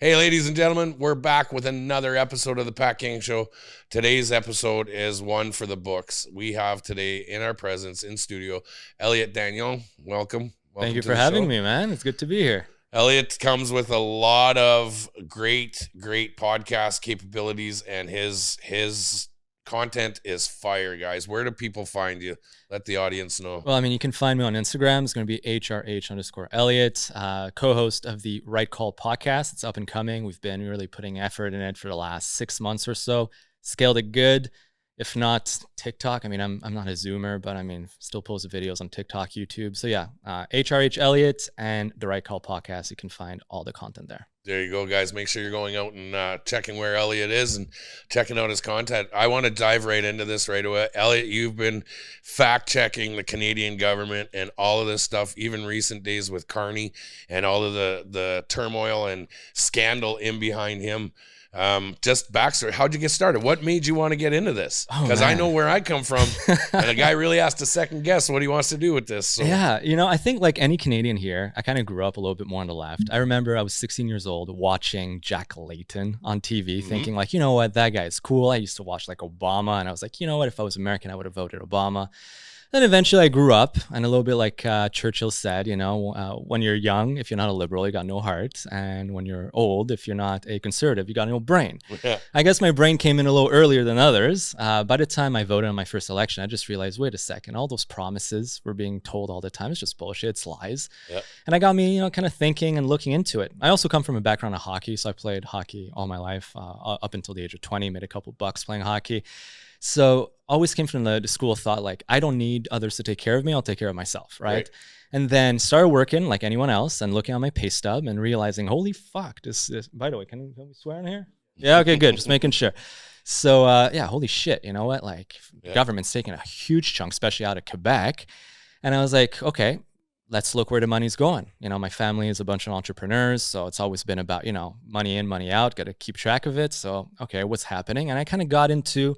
Hey, ladies and gentlemen, we're back with another episode of the Pat King Show. Today's episode is one for the books. We have today in our presence in studio, Elliot Daigneault. Welcome. Thank you for having me, man. It's good to be here. Elliot comes with a lot of great podcast capabilities, and his content is fire, guys. Where do people find you? Let the audience know. Well, I mean, you can find me on Instagram. It's going to be HRH_Elliot, co-host of the Right Call podcast. It's up and coming. We've been really putting effort in it for the last 6 months or so. Scaled it good. If not TikTok, I mean, I'm not a Zoomer, but I mean, still post videos on TikTok, YouTube. So yeah, HRH Elliot and the Right Call podcast. You can find all the content there. There you go, guys. Make sure you're going out and checking where Elliot is and checking out his content. I want to dive right into this right away. Elliot, you've been fact-checking the Canadian government and all of this stuff, even recent days with Carney and all of the turmoil and scandal in behind him. Just backstory, how'd you get started? What made you want to get into this? Because I know where I come from, and a guy really has to second guess what he wants to do with this. So. Yeah, I think like any Canadian here, I kind of grew up a little bit more on the left. I remember I was 16 years old watching Jack Layton on TV, thinking like, you know what, that guy is cool. I used to watch like Obama, and I was like, you know what, if I was American, I would have voted Obama. Then eventually I grew up, and a little bit like Churchill said, when you're young, if you're not a liberal, you got no heart. And when you're old, if you're not a conservative, you got no brain. Yeah. I guess my brain came in a little earlier than others. By the time I voted on my first election, I just realized, wait a second, all those promises we're being told all the time, it's just bullshit, it's lies. Yep. And it got me, kind of thinking and looking into it. I also come from a background of hockey, so I played hockey all my life, up until the age of 20, made a couple bucks playing hockey. So always came from the school of thought, like, I don't need others to take care of me. I'll take care of myself, right? And then started working like anyone else and looking on my pay stub and realizing, holy fuck, this by the way, can we swear in here? Yeah, okay, good. Just making sure. So, holy shit, you know what? Like, government's taking a huge chunk, especially out of Quebec. And I was like, okay, let's look where the money's going. My family is a bunch of entrepreneurs, so it's always been about, money in, money out, got to keep track of it. So, okay, what's happening? And I kind of got into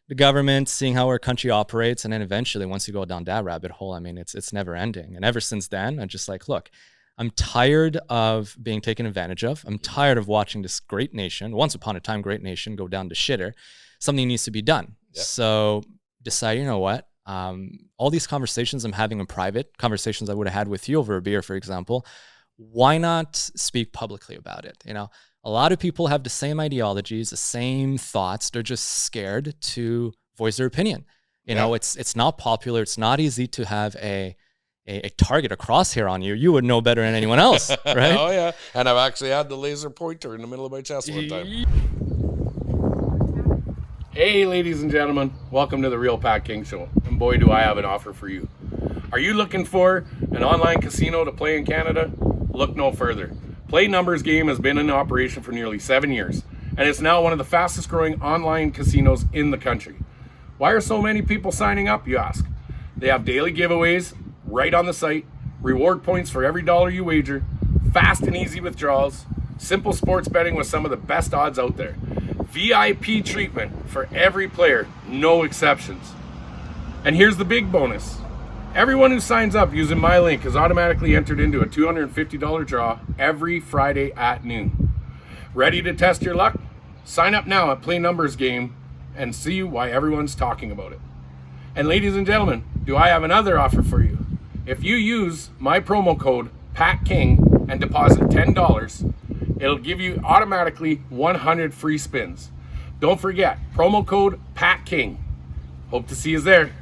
the government, seeing how our country operates. And then eventually, once you go down that rabbit hole, I mean, it's never ending. And ever since then, I'm just like, look, I'm tired of being taken advantage of. I'm tired of watching this great nation, once upon a time great nation, go down to shitter. Something needs to be done. Yep. So decide, you know what? All these conversations I'm having in private, conversations I would have had with you over a beer, for example, why not speak publicly about it? A lot of people have the same ideologies, the same thoughts. They're just scared to voice their opinion. It's not popular. It's not easy to have a target, a crosshair on you. You would know better than anyone else, right? Oh, yeah. And I've actually had the laser pointer in the middle of my chest one time. Hey, ladies and gentlemen. Welcome to the Real Pat King Show. And boy, do I have an offer for you. Are you looking for an online casino to play in Canada? Look no further. PlayNumbersGame has been in operation for nearly 7 years, and it's now one of the fastest growing online casinos in the country. Why are so many people signing up, you ask? They have daily giveaways right on the site, reward points for every dollar you wager, fast and easy withdrawals, simple sports betting with some of the best odds out there, VIP treatment for every player, no exceptions. And here's the big bonus. Everyone who signs up using my link is automatically entered into a $250 draw every Friday at noon. Ready to test your luck? Sign up now at PlayNumbersGame and see why everyone's talking about it. And ladies and gentlemen, do I have another offer for you? If you use my promo code PATKING and deposit $10, it'll give you automatically 100 free spins. Don't forget, promo code PATKING. Hope to see you there.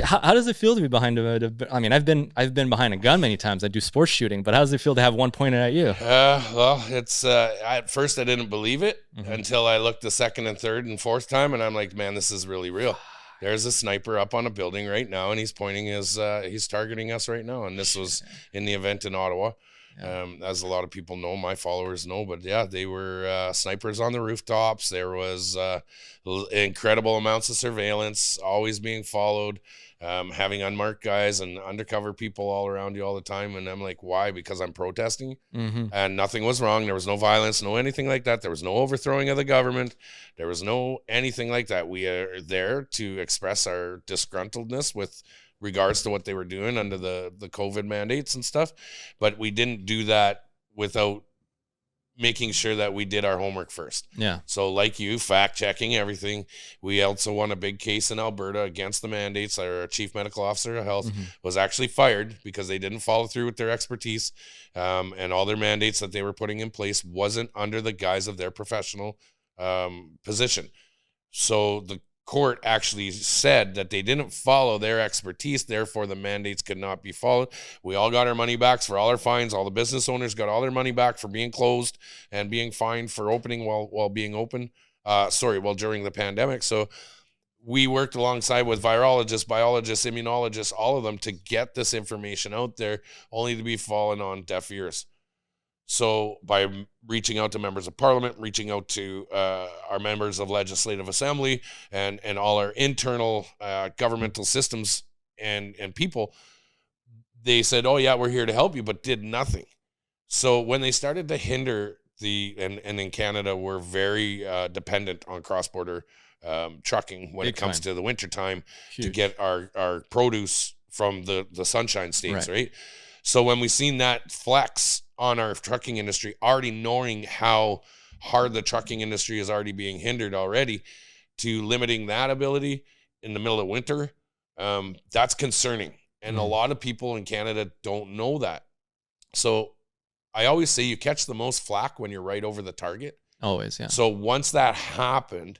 How does it feel to be behind I mean, I've been behind a gun many times. I do sports shooting, but how does it feel to have one pointed at you? Well, it's at first I didn't believe it until I looked the second and third and fourth time, and I'm like, man, this is really real. There's a sniper up on a building right now, and he's pointing he's targeting us right now. And this was in the event in Ottawa. Yeah. As a lot of people know, my followers know, but yeah, they were snipers on the rooftops. There was incredible amounts of surveillance, always being followed, having unmarked guys and undercover people all around you all the time. And I'm like, why? Because I'm protesting, and nothing was wrong. There was no violence, no anything like that. There was no overthrowing of the government. There was no anything like that. We are there to express our disgruntledness with regards to what they were doing under the COVID mandates and stuff. But we didn't do that without making sure that we did our homework first. Yeah. So like you, fact checking everything. We also won a big case in Alberta against the mandates. Our chief medical officer of health was actually fired because they didn't follow through with their expertise, and all their mandates that they were putting in place wasn't under the guise of their professional position. So the court actually said that they didn't follow their expertise, therefore the mandates could not be followed. We all got our money back for all our fines. All the business owners got all their money back for being closed and being fined for opening while being open. During the pandemic. So we worked alongside with virologists, biologists, immunologists, all of them to get this information out there, only to be fallen on deaf ears. So by reaching out to members of parliament, reaching out to our members of legislative assembly and all our internal governmental systems and people, they said, oh yeah, we're here to help you, but did nothing. So when they started to hinder and in Canada, we're very dependent on cross-border trucking when it comes to the wintertime to get our produce from the sunshine states, right? So when we seen that flex on our trucking industry, already knowing how hard the trucking industry is already being hindered already, to limiting that ability in the middle of winter, that's concerning. And a lot of people in Canada don't know that. So I always say you catch the most flack when you're right over the target. Always, yeah. So once that happened,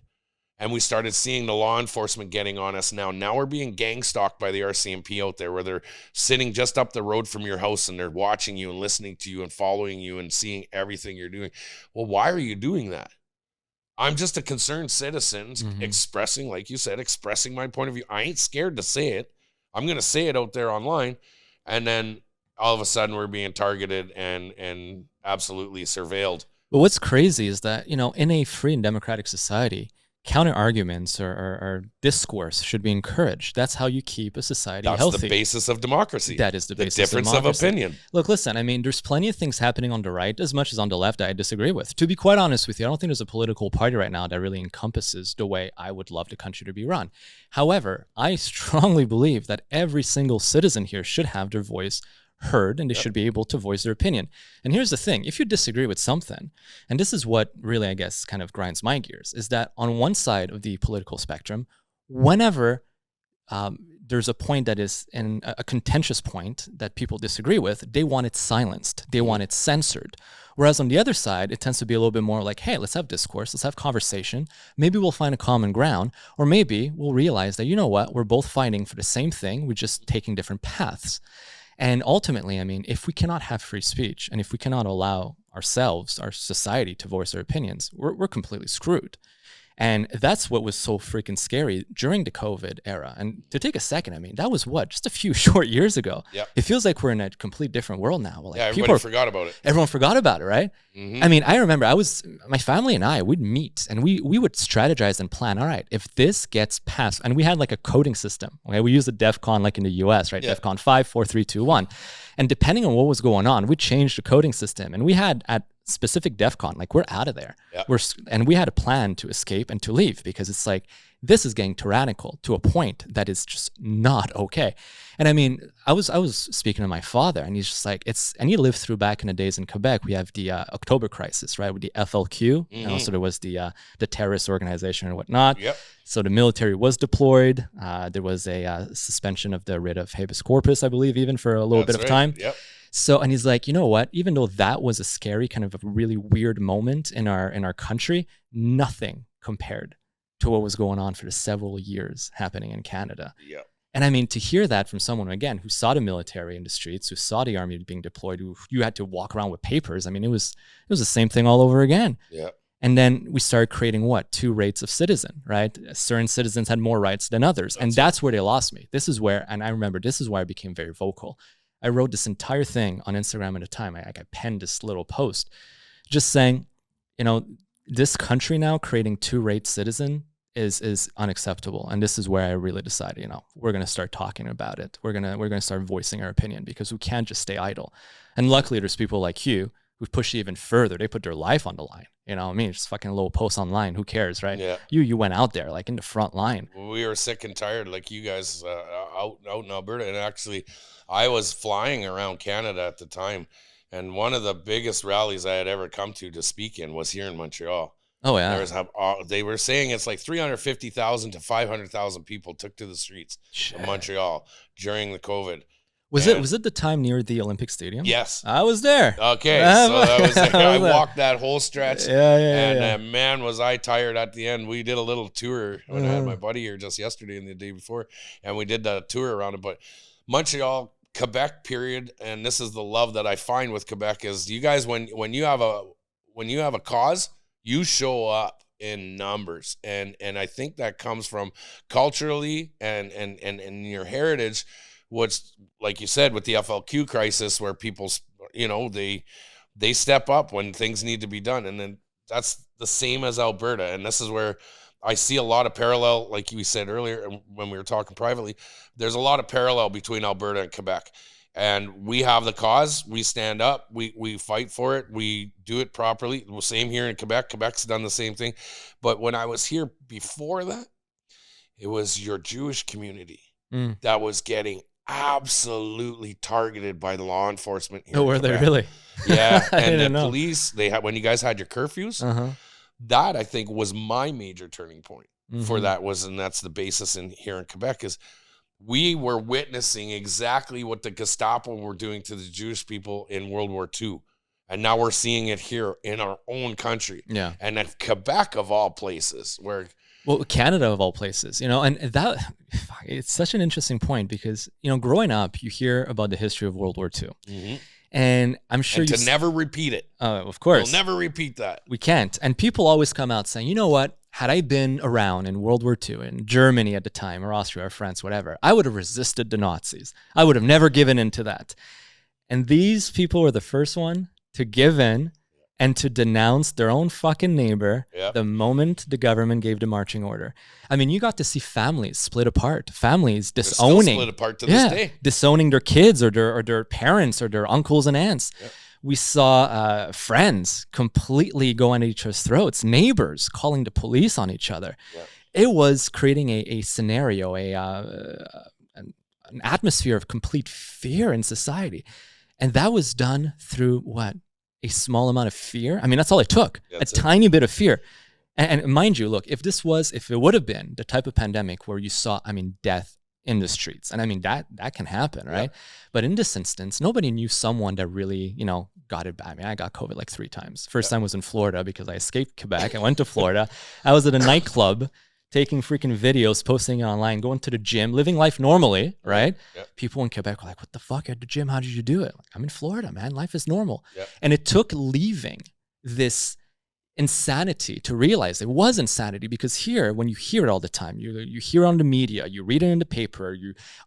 and we started seeing the law enforcement getting on us now we're being gang stalked by the RCMP out there, where they're sitting just up the road from your house and they're watching you and listening to you and following you and seeing everything you're doing. Well, why are you doing that? I'm just a concerned citizen expressing, like you said, expressing my point of view. I ain't scared to say it. I'm going to say it out there online. And then all of a sudden we're being targeted and absolutely surveilled. But what's crazy is that, in a free and democratic society, counter arguments or discourse should be encouraged. That's how you keep a society healthy. That's the basis of democracy. That is the basis of difference democracy. of opinion. Look, listen, there's plenty of things happening on the right as much as on the left I disagree with. To be quite honest with you, I don't think there's a political party right now that really encompasses the way I would love the country to be run. However, I strongly believe that every single citizen here should have their voice heard, and they should be able to voice their opinion. And here's the thing, if you disagree with something, and this is what really, I guess, kind of grinds my gears, is that on one side of the political spectrum, whenever there's a point that is a contentious point that people disagree with, they want it silenced, they want it censored. Whereas on the other side, it tends to be a little bit more like, hey, let's have discourse, let's have conversation. Maybe we'll find a common ground, or maybe we'll realize that, you know what, we're both fighting for the same thing, we're just taking different paths. And ultimately, if we cannot have free speech, and if we cannot allow ourselves, our society, to voice our opinions, we're completely screwed. And that's what was so freaking scary during the COVID era. And to take a second, that was just a few short years ago. Yep. It feels like we're in a complete different world now. Everybody forgot about it. Everyone forgot about it, right? Mm-hmm. I remember my family and I would meet and we would strategize and plan, all right, if this gets passed, and we had like a coding system, okay? We used a DEFCON like in the US, right? Yeah. DEFCON 5, 4, 3, 2, 1. And depending on what was going on, we changed the coding system. And we had at specific DEFCON, like, we're out of there. Yep. And we had a plan to escape and to leave, because it's like, this is getting tyrannical to a point that is just not okay. And I was speaking to my father, and he's just like, and he lived through back in the days in Quebec. We have the October crisis, right? With the FLQ. So there was the terrorist organization and whatnot. Yep. So the military was deployed. There was a suspension of the writ of habeas corpus, I believe, even for a little bit of time. Yep. So, and he's like, you know what? Even though that was a scary, kind of a really weird moment in our country, nothing compared to what was going on for the several years happening in Canada. Yeah. And to hear that from someone, again, who saw the military in the streets, who saw the army being deployed, who you had to walk around with papers. It was the same thing all over again. Yeah. And then we started creating two rates of citizen, right? Certain citizens had more rights than others. That's where they lost me. This is where I became very vocal. I wrote this entire thing on Instagram at a time. I penned this little post just saying, this country now creating two-rate citizen is unacceptable. And this is where I really decided, we're going to start talking about it. We're going to start voicing our opinion, because we can't just stay idle. And luckily there's people like you who push it even further. They put their life on the line. Just fucking a little post online. Who cares, right? Yeah. You went out there, like, in the front line. We were sick and tired, like you guys out in Alberta. And actually, I was flying around Canada at the time, and one of the biggest rallies I had ever come to speak in was here in Montreal. Oh yeah. They were saying it's like 350,000 to 500,000 people took to the streets of Montreal during the COVID. Was it the time near the Olympic Stadium? Yes. I was there. Okay, so that was I walked that whole stretch. And man, was I tired at the end. We did a little tour when I had my buddy here just yesterday and the day before, and we did the tour around it. But Montreal, Quebec, period, and this is the love that I find with Quebec is you guys when you have a cause, you show up in numbers, and I think that comes from culturally and your heritage. What's like you said with the FLQ crisis, where people, they step up when things need to be done, and then that's the same as Alberta. And this is where I see a lot of parallel, like you said earlier when we were talking privately. There's a lot of parallel between Alberta and Quebec, and we have the cause. We stand up. We fight for it. We do it properly. The same here in Quebec. Quebec's done the same thing. But when I was here before that, it was your Jewish community that was getting absolutely targeted by the law enforcement here. Oh, were they really? Yeah. And the police, when you guys had your curfews, that I think was my major turning point for that and that's the basis here in Quebec is we were witnessing exactly what the Gestapo were doing to the Jewish people in World War II. And now we're seeing it here in our own country. Yeah. And at Quebec of all places well, Canada of all places, and that it's such an interesting point because, growing up, you hear about the history of World War II. And I'm sure and to never repeat it. Of course. We'll never repeat that. We can't. And people always come out saying, you know what? Had I been around in World War II, in Germany at the time, or Austria, or France, whatever, I would have resisted the Nazis. I would have never given in to that. And these people were the first one to give in and to denounce their own fucking neighbor the moment the government gave the marching order. I mean, you got to see families split apart, families disowning. They're still split apart to this day. Disowning their kids or their parents or their uncles and aunts. Yep. We saw friends completely going at each other's throats, neighbors calling the police on each other. Yep. It was creating a scenario, an atmosphere of complete fear in society. And that was done through what? A small amount of fear. I mean, that's all it took. Tiny bit of fear. And mind you, look, if it would have been the type of pandemic where you saw, death in the streets, and that can happen, right? Yeah. But in this instance, nobody knew someone that really, got it bad. I got COVID like 3 times. First time was in Florida because I escaped Quebec. I went to Florida. I was at a nightclub taking freaking videos, posting it online, going to the gym, living life normally, right? Yep. People in Quebec were like, what the fuck, at the gym? How did you do it? Like, I'm in Florida, man. Life is normal. Yep. And it took leaving this insanity to realize it was insanity, because here, when you hear it all the time, you hear it on the media, you read it in the paper,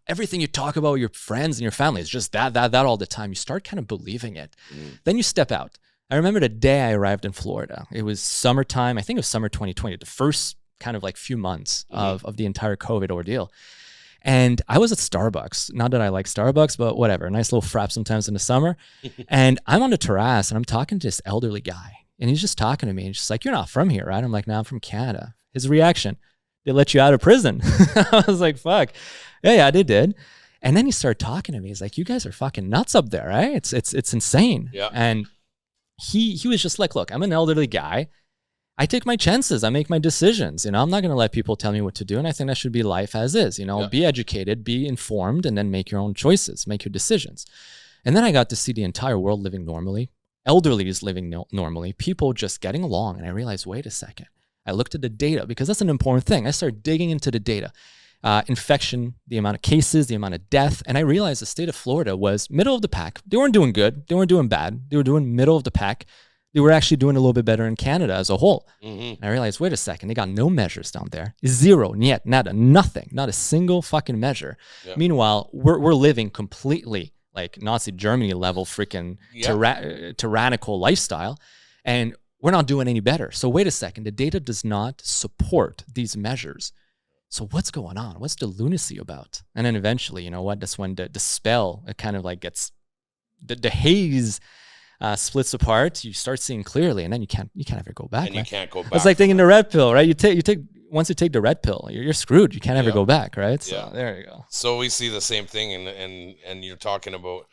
everything you talk about with your friends and your family is just that all the time. You start kind of believing it. Then you step out. I remember the day I arrived in Florida. It was summertime. I think it was summer 2020, the first kind of like few months of the entire COVID ordeal. And I was at Starbucks. Not that I like Starbucks, but whatever. A nice little frap sometimes in the summer. And I'm on the terrace and I'm talking to this elderly guy. And he's just talking to me. And he's just like, you're not from here, right? I'm like, no, I'm from Canada. His reaction, they let you out of prison. I was like, fuck. Yeah, they did. And then he started talking to me. He's like, you guys are fucking nuts up there, right? It's insane. Yeah. And he was just like, look, I'm an elderly guy. I take my chances. I make my decisions. I'm not going to let people tell me what to do. And I think that should be life as is. Be educated, be informed, and then make your own choices, make your decisions. And then I got to see the entire world living normally. Elderly is living normally. People just getting along. And I realized, wait a second. I looked at the data because that's an important thing. I started digging into the data. Infection, the amount of cases, the amount of death. And I realized the state of Florida was middle of the pack. They weren't doing good. They weren't doing bad. They were doing middle of the pack. They were actually doing a little bit better in Canada as a whole. And I realized, wait a second, they got no measures down there. Zero, yet, nada, nothing, not a single fucking measure. Yep. Meanwhile, we're living completely like Nazi Germany level freaking tyrannical lifestyle, and we're not doing any better. So wait a second, the data does not support these measures. So what's going on? What's the lunacy about? And then eventually, you know what? That's when the spell, it kind of like gets, the haze splits apart. You start seeing clearly, and then you can't ever go back. And you can't go back. It's like taking the red pill, right? You take once you take the red pill, you're screwed. You can't ever go back, right? So there you go. So we see the same thing, and you're talking about.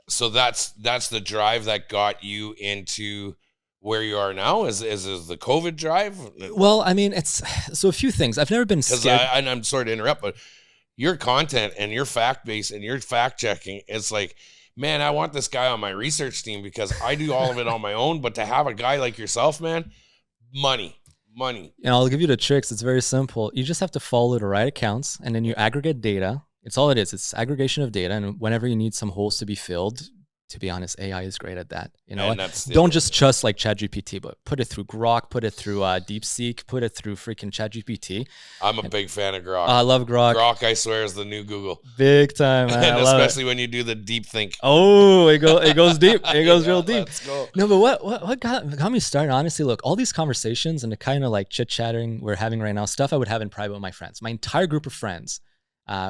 So that's the drive that got you into where you are now. Is the COVID drive? Well, I mean, it's so a few things. I've never been scared. And I'm sorry to interrupt, but your content and your fact base and your fact checking, it's like, man, I want this guy on my research team because I do all of it on my own. But to have a guy like yourself, man, money. And I'll give you the tricks. It's very simple. You just have to follow the right accounts, and then you aggregate data. It's all it is. It's aggregation of data. And whenever you need some holes to be filled, to be honest, AI is great at that. Don't just trust like ChatGPT, but put it through Grok, put it through DeepSeek, put it through freaking ChatGPT. I'm a big fan of Grok. I love Grok. Grok, I swear, is the new Google. Big time, man. And especially when you do the deep think. Oh, it goes deep. It goes real deep. Let's go. No, but what got me started? Honestly, look, all these conversations and the kind of like chit chatting we're having right now, stuff I would have in private with my friends. My entire group of friends,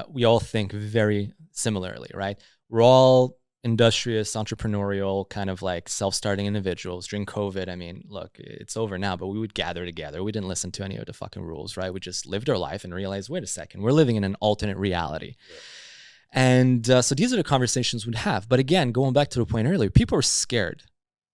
we all think very similarly, right? We're all industrious, entrepreneurial, kind of like self-starting individuals. During COVID, I mean, look, it's over now, but we would gather together. We didn't listen to any of the fucking rules, right? We just lived our life and realized, wait a second, we're living in an alternate reality. Yeah. And so these are the conversations we'd have. But again, going back to the point earlier, people are scared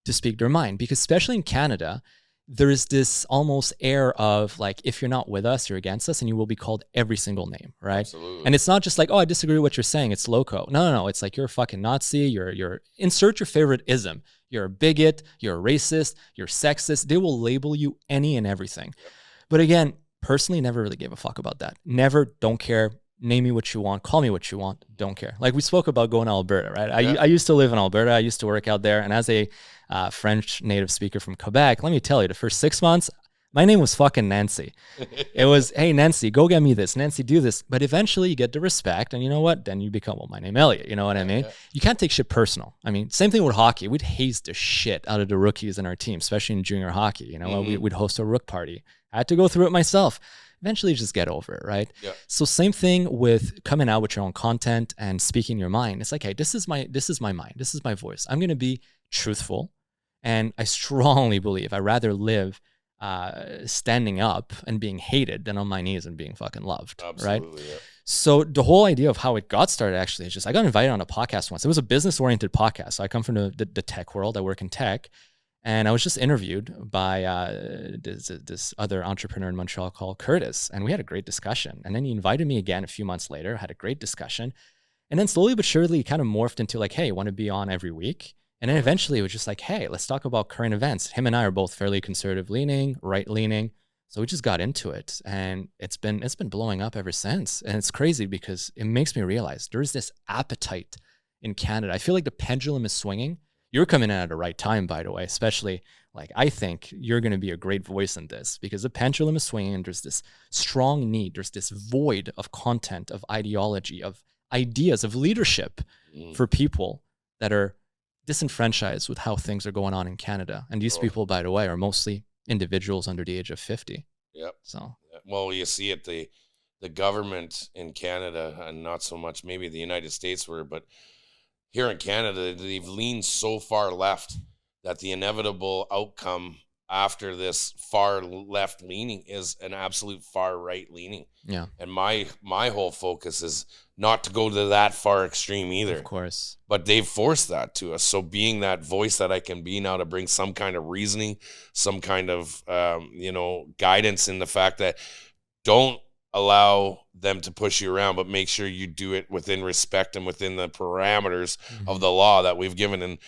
to speak their mind because especially in Canada, there is this almost air of like, if you're not with us, you're against us, and you will be called every single name, right? Absolutely. And it's not just like, oh, I disagree with what you're saying. It's loco. No. It's like, you're a fucking Nazi. You're insert your favorite ism. You're a bigot. You're a racist. You're sexist. They will label you any and everything. Yep. But again, personally, never really gave a fuck about that. Never, don't care. Name me what you want. Call me what you want. Don't care. Like we spoke about going to Alberta, right? Yeah. I used to live in Alberta. I used to work out there. And as a French native speaker from Quebec, let me tell you, the first 6 months, my name was fucking Nancy. It was, hey, Nancy, go get me this. Nancy, do this. But eventually you get the respect. And you know what? Then you become, well, my name Elliot. You know what I mean? Yeah. You can't take shit personal. I mean, same thing with hockey. We'd haze the shit out of the rookies in our team, especially in junior hockey. You know, we'd host a rook party. I had to go through it myself. Eventually just get over it, right? Yeah. So same thing with coming out with your own content and speaking your mind. It's like, hey, this is my mind. This is my voice. I'm going to be truthful. And I strongly believe I'd rather live standing up and being hated than on my knees and being fucking loved. Absolutely, right? Yeah. So the whole idea of how it got started actually is just, I got invited on a podcast once. It was a business-oriented podcast. So I come from the tech world. I work in tech. And I was just interviewed by this other entrepreneur in Montreal called Curtis. And we had a great discussion. And then he invited me again a few months later, had a great discussion. And then slowly but surely, it kind of morphed into like, hey, you want to be on every week? And then eventually it was just like, hey, let's talk about current events. Him and I are both fairly conservative leaning, right leaning. So we just got into it. And it's been blowing up ever since. And it's crazy because it makes me realize there's this appetite in Canada. I feel like the pendulum is swinging. You're coming in at the right time, by the way, especially like I think you're going to be a great voice in this because the pendulum is swinging and there's this strong need. There's this void of content, of ideology, of ideas, of leadership for people that are disenfranchised with how things are going on in Canada. And these people, by the way, are mostly individuals under the age of 50. Yep. So, well, you see it, the government in Canada, and not so much maybe the United States but here in Canada, they've leaned so far left that the inevitable outcome after this far left leaning is an absolute far right leaning. Yeah. And my whole focus is not to go to that far extreme either. Of course. But they've forced that to us. So being that voice that I can be now to bring some kind of reasoning, some kind of, guidance in the fact that don't allow them to push you around, but make sure you do it within respect and within the parameters of the law that we've given. And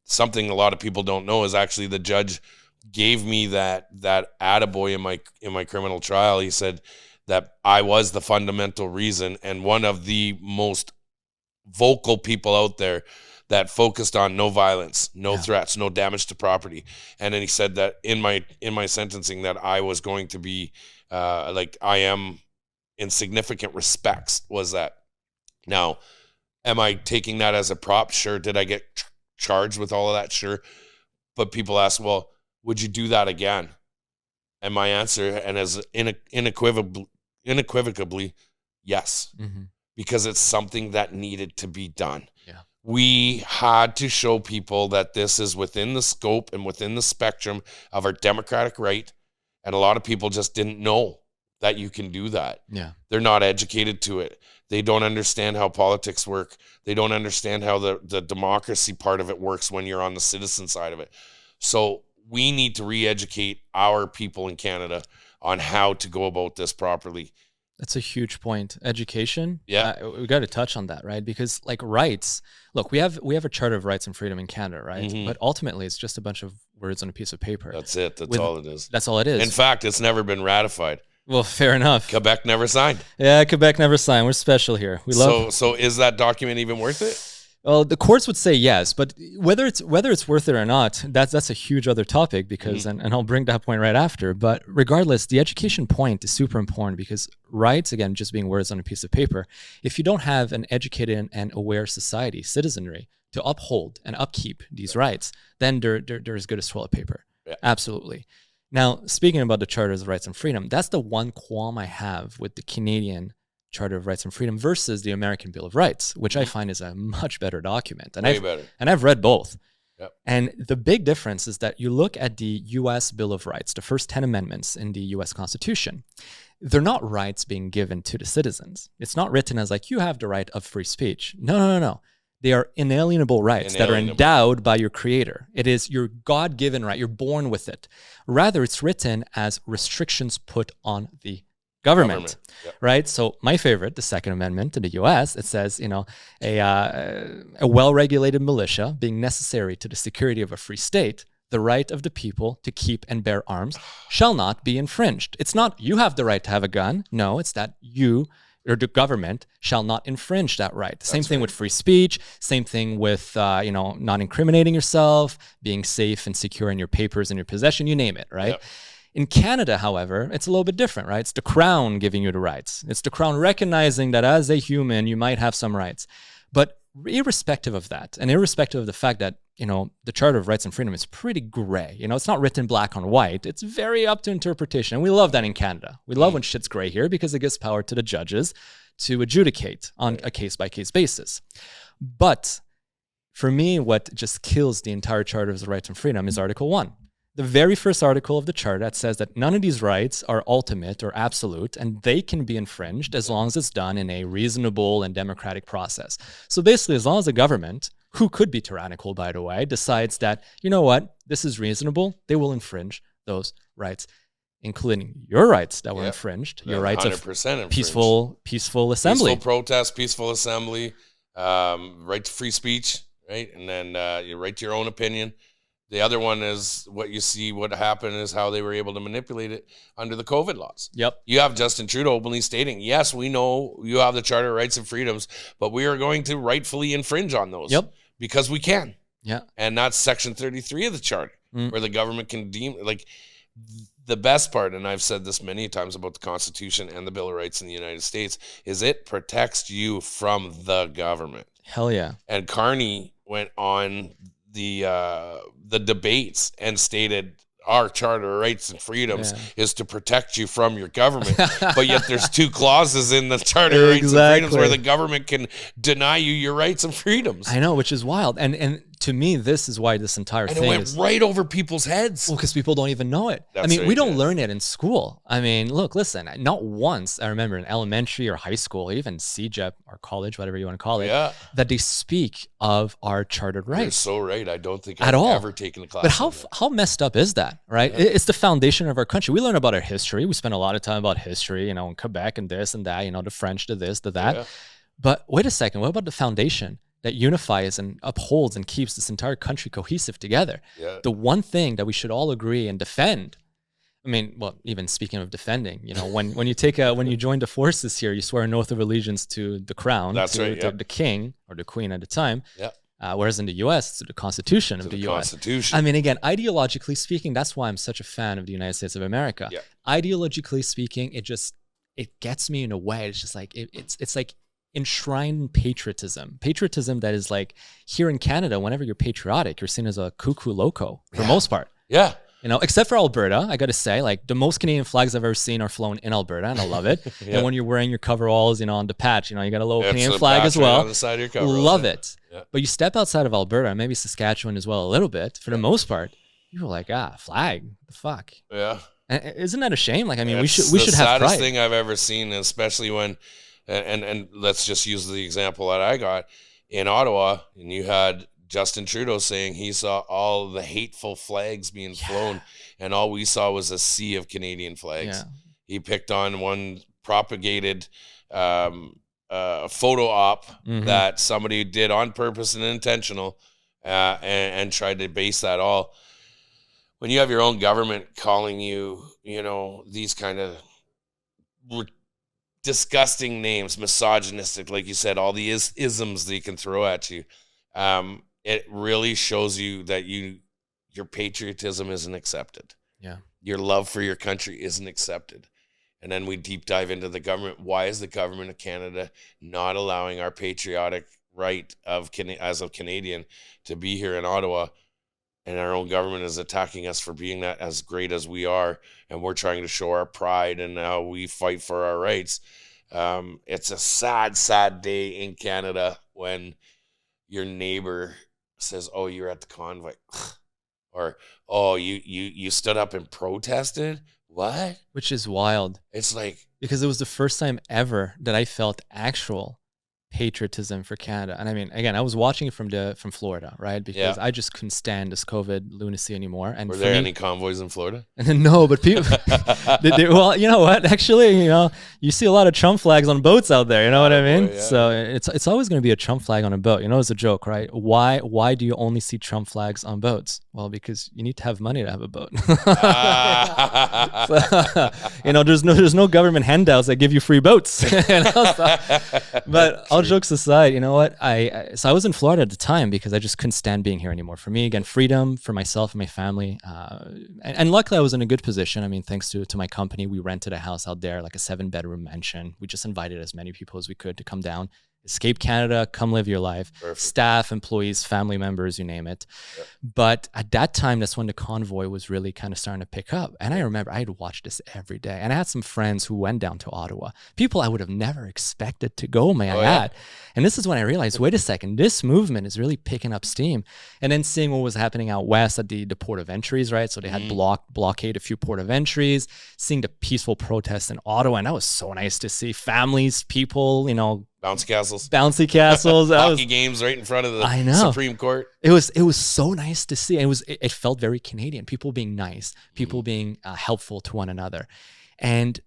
something a lot of people don't know is actually the judge gave me that attaboy in my criminal trial. He said that I was the fundamental reason and one of the most vocal people out there that focused on no violence, no threats, no damage to property. And then he said that in my sentencing that I was going to be I am in significant respects. Was that. Now, am I taking that as a prop? Sure. Did I get charged with all of that? Sure. But people ask, well, would you do that again? And my answer, and as unequivocally, yes. Mm-hmm. Because it's something that needed to be done. Yeah. We had to show people that this is within the scope and within the spectrum of our democratic right. And a lot of people just didn't know that you can do that. Yeah. They're not educated to it. They don't understand how politics work. They don't understand how the democracy part of it works when you're on the citizen side of it. So we need to re-educate our people in Canada on how to go about this properly. That's a huge point. Education. Yeah. We got to touch on that, right? Because like rights, look, we have a Charter of Rights and Freedom in Canada, right? Mm-hmm. But ultimately, it's just a bunch of words on a piece of paper. That's it. That's all it is. That's all it is. In fact, it's never been ratified. Well, fair enough. Quebec never signed. Yeah, Quebec never signed. We're special here. We love. So is that document even worth it? Well, the courts would say yes, but whether it's worth it or not, that's a huge other topic because, and I'll bring that point right after. But regardless, the education point is super important because rights, again, just being words on a piece of paper, if you don't have an educated and aware society, citizenry, to uphold and upkeep these rights, then they're as good as toilet paper. Yeah. Absolutely. Now, speaking about the Charters of Rights and Freedom, that's the one qualm I have with the Canadian Charter of Rights and Freedom versus the American Bill of Rights, which I find is a much better document. And I've read both. Yep. And the big difference is that you look at the U.S. Bill of Rights, the first 10 amendments in the U.S. Constitution. They're not rights being given to the citizens. It's not written as like, you have the right of free speech. No. They are inalienable rights that are endowed by your creator. It is your God-given right. You're born with it. Rather, it's written as restrictions put on the government. Yep. Right? So my favorite, the Second Amendment in the U.S., it says, a well-regulated militia being necessary to the security of a free state, the right of the people to keep and bear arms shall not be infringed. It's not you have the right to have a gun. No, it's that you or the government shall not infringe that right. Same thing with free speech. Same thing with, not incriminating yourself, being safe and secure in your papers and your possession, you name it, right? Yep. In Canada, however, it's a little bit different, right? It's the Crown giving you the rights. It's the Crown recognizing that as a human, you might have some rights. But irrespective of that, and irrespective of the fact that, the Charter of Rights and Freedom is pretty gray. It's not written black on white. It's very up to interpretation. And we love that in Canada. We love when shit's gray here because it gives power to the judges to adjudicate on a case-by-case basis. But for me, what just kills the entire Charter of Rights and Freedom is Article 1. The very first article of the Charter that says that none of these rights are ultimate or absolute, and they can be infringed as long as it's done in a reasonable and democratic process. So basically, as long as the government, who could be tyrannical, by the way, decides that, this is reasonable, they will infringe those rights, including your rights that were infringed, your rights of peaceful assembly. Peaceful protest, peaceful assembly, right to free speech, right? And then your right to your own opinion. The other one is what happened is how they were able to manipulate it under the COVID laws. Yep. You have Justin Trudeau openly stating, yes, we know you have the Charter of Rights and Freedoms, but we are going to rightfully infringe on those. Yep. Because we can. Yeah. And that's Section 33 of the Charter, where the government can deem, the best part, and I've said this many times about the Constitution and the Bill of Rights in the United States, is it protects you from the government. Hell yeah. And Carney went on the debates and stated our Charter of Rights and Freedoms is to protect you from your government. But yet there's two clauses in the Charter of Rights and Freedoms where the government can deny you your rights and freedoms. I know, which is wild. And to me, this is why this entire thing went right over people's heads. Well, because people don't even know it. We don't learn it in school. Listen, not once, I remember in elementary or high school, even CJEP or college, whatever you want to call it, that they speak of our chartered rights. You're so right. I don't think I've ever taken a class. But how messed up is that, right? Yeah. It's the foundation of our country. We learn about our history. We spend a lot of time about history, in Quebec and this and that, the French, the this, the that. Yeah. But wait a second, what about the foundation that unifies and upholds and keeps this entire country cohesive together? Yeah. The one thing that we should all agree and defend. Even speaking of defending, when you join the forces here, you swear an oath of allegiance to the crown, to the king or the queen at the time. Yeah. Whereas in the U.S., it's to the Constitution of the U.S. Constitution. Again, ideologically speaking, that's why I'm such a fan of the United States of America. Yeah. Ideologically speaking, it gets me in a way. It's just like it's like enshrined patriotism that is like here in Canada, whenever you're patriotic, you're seen as a cuckoo loco for the most part. Yeah. Except for Alberta, I got to say, the most Canadian flags I've ever seen are flown in Alberta, and I love it. And when you're wearing your coveralls, on the patch, you got a little Canadian flag as well. On the side of your coveralls. Love it. Yeah. But you step outside of Alberta, maybe Saskatchewan as well a little bit, for the most part, you're like, flag, the fuck. Yeah. And isn't that a shame? Like, I mean, It's we should have the saddest pride. thing I've ever seen, especially when, and let's just use the example that I got in Ottawa, and you had Justin Trudeau saying he saw all the hateful flags being flown, and all we saw was a sea of Canadian flags. Yeah. He picked on one propagated photo op that somebody did on purpose and intentional, and tried to base that all. When you have your own government calling you, these kind of disgusting names, misogynistic, like you said, all the isms that you can throw at you, it really shows you that your patriotism isn't accepted. Yeah. Your love for your country isn't accepted. And then we deep dive into the government. Why is the government of Canada not allowing our patriotic right as a Canadian to be here in Ottawa? And our own government is attacking us for being that as great as we are. And we're trying to show our pride and how we fight for our rights. It's a sad, sad day in Canada when your neighbor says, oh, you're at the Convoy. Or, oh, you stood up and protested? What? Which is wild. It's like, because it was the first time ever that I felt actual patriotism for Canada. And I mean, again, I was watching it from Florida, right? Because I just couldn't stand this COVID lunacy anymore. And were there any convoys in Florida? No, but people, well, you know what? Actually, you see a lot of Trump flags on boats out there. You know what I mean? Yeah. So it's always going to be a Trump flag on a boat. It's a joke, right? Why do you only see Trump flags on boats? Well, because you need to have money to have a boat. So, there's no government handouts that give you free boats. But all jokes aside, you know what? So I was in Florida at the time because I just couldn't stand being here anymore. For me, again, freedom for myself and my family. And luckily I was in a good position. I mean, thanks to my company, we rented a house out there, like a 7-bedroom mansion. We just invited as many people as we could to come down, escape Canada, come live your life. Perfect. Staff, employees, family members, you name it. Yep. But at that time, that's when the Convoy was really kind of starting to pick up. And I remember I had watched this every day. And I had some friends who went down to Ottawa, people I would have never expected to go, may I add. And this is when I realized, wait a second, this movement is really picking up steam. And then seeing what was happening out west at the port of entries, right? So they had blockade a few port of entries, seeing the peaceful protests in Ottawa. And that was so nice to see families, people, bouncy castles, hockey games right in front of the Supreme Court. It was so nice to see. It felt very Canadian. People being nice, people being helpful to one another, and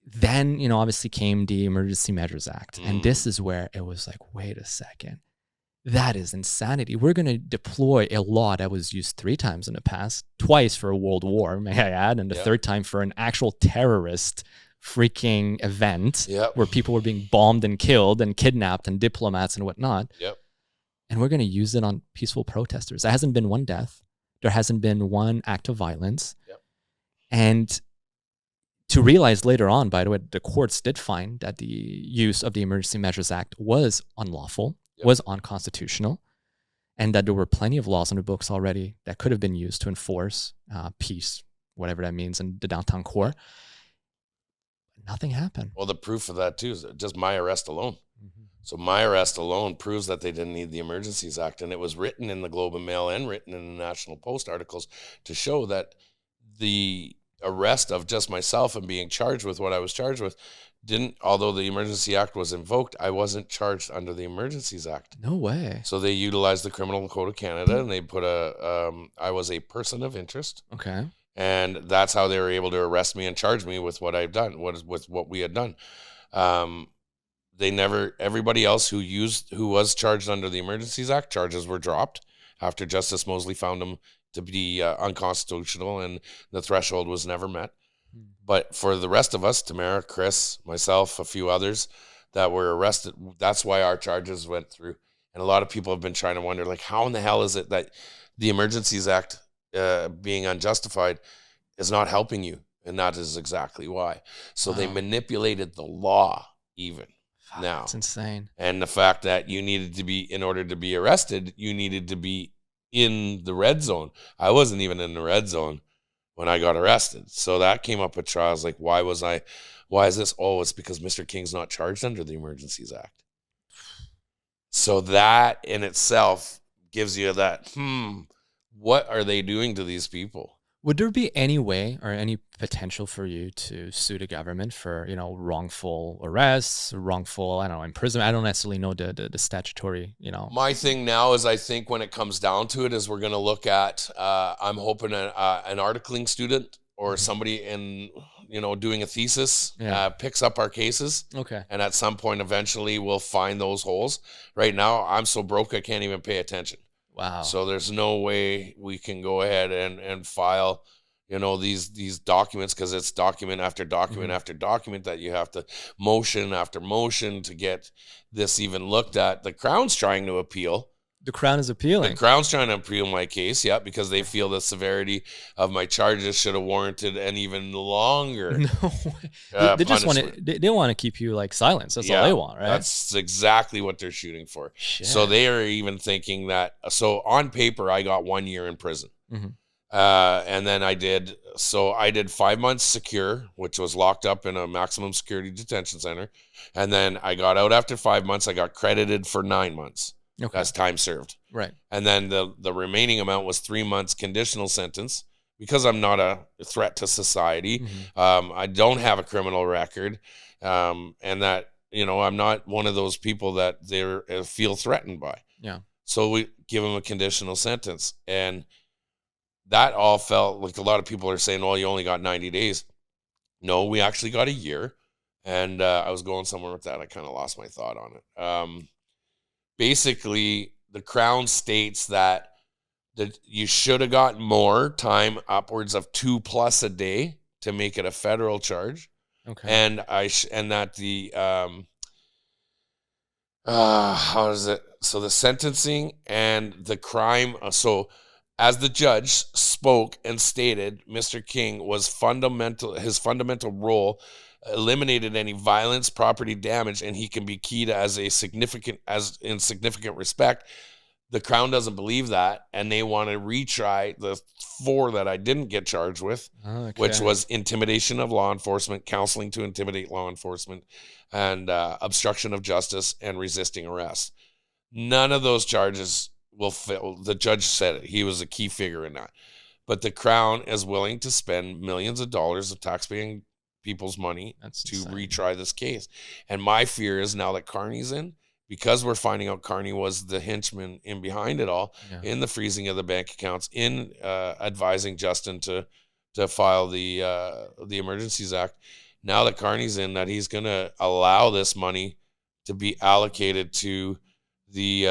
then obviously came the Emergency Measures Act, and this is where it was like, wait a second, that is insanity. We're going to deploy a law that was used 3 times in the past, twice for a world war, may I add, and the third time for an actual terrorist freaking event where people were being bombed and killed and kidnapped and diplomats and whatnot. Yep. And we're going to use it on peaceful protesters. There hasn't been one death. There hasn't been one act of violence. Yep. And to realize later on, by the way, the courts did find that the use of the Emergency Measures Act was unlawful, was unconstitutional, and that there were plenty of laws on the books already that could have been used to enforce peace, whatever that means, in the downtown core. Nothing happened. Well, the proof of that, too, is just my arrest alone. So my arrest alone proves that they didn't need the Emergencies Act, and it was written in the Globe and Mail and written in the National Post articles to show that the arrest of just myself and being charged with what I was charged with although the Emergency Act was invoked, I wasn't charged under the Emergencies Act. No way. So they utilized the Criminal Code of Canada, and they put I was a person of interest. Okay. And that's how they were able to arrest me and charge me with what I've done, with what we had done. Everybody else who was charged under the Emergencies Act, charges were dropped after Justice Mosley found them to be unconstitutional, and the threshold was never met. But for the rest of us, Tamara, Chris, myself, a few others that were arrested, that's why our charges went through. And a lot of people have been trying to wonder, like, how in the hell is it that the Emergencies Act being unjustified is not helping you? And that is exactly why. So they manipulated the law even now. That's insane. And the fact that you needed to be, in order to be arrested, you needed to be in the red zone. I wasn't even in the red zone when I got arrested. So that came up at trials. Like, why is this? Oh, it's because Mr. King's not charged under the Emergencies Act. So that in itself gives you that, what are they doing to these people? Would there be any way or any potential for you to sue the government for, wrongful arrests, wrongful, I don't know, imprisonment? I don't necessarily know the statutory, My thing now is, I think when it comes down to it, is we're going to look at, I'm hoping an articling student or somebody in, doing a thesis picks up our cases. Okay. And at some point, eventually, we'll find those holes. Right now, I'm so broke, I can't even pay attention. Wow. So there's no way we can go ahead and file, these documents, because it's document after document after document that you have to motion after motion to get this even looked at. The Crown's trying to appeal. The Crown is appealing. The Crown's trying to appeal my case, because they feel the severity of my charges should have warranted an even longer. No way. They just they want to keep you like silenced. That's all they want, right? That's exactly what they're shooting for. Shit. So they are even thinking that. So on paper, I got 1 year in prison. And then I did 5 months secure, which was locked up in a maximum security detention center. And then I got out after 5 months. I got credited for 9 months. Okay. That's time served. Right. And then the remaining amount was 3 months conditional sentence, because I'm not a threat to society. I don't have a criminal record. And that, I'm not one of those people that they feel threatened by. Yeah. So we give them a conditional sentence. And that all felt like, a lot of people are saying, well, you only got 90 days. No, we actually got a year. And I was going somewhere with that. I kind of lost my thought on it. Basically, the Crown states that you should have gotten more time, upwards of 2+ a day, to make it a federal charge. Okay. And and that the how is it? So the sentencing and the crime. So as the judge spoke and stated, Mr. King was his fundamental role eliminated any violence, property damage, and he can be keyed as in significant respect. The Crown doesn't believe that, and they want to retry the 4 that I didn't get charged with, which was intimidation of law enforcement, counseling to intimidate law enforcement, and obstruction of justice and resisting arrest. None of those charges will fit. The judge said it. He was a key figure in that. But the Crown is willing to spend millions of dollars of taxpaying people's money to retry this case. And my fear is, now that Carney's in, because we're finding out Carney was the henchman in behind it all, in the freezing of the bank accounts, in advising Justin to file the Emergencies Act. Now that Carney's in, that he's going to allow this money to be allocated to the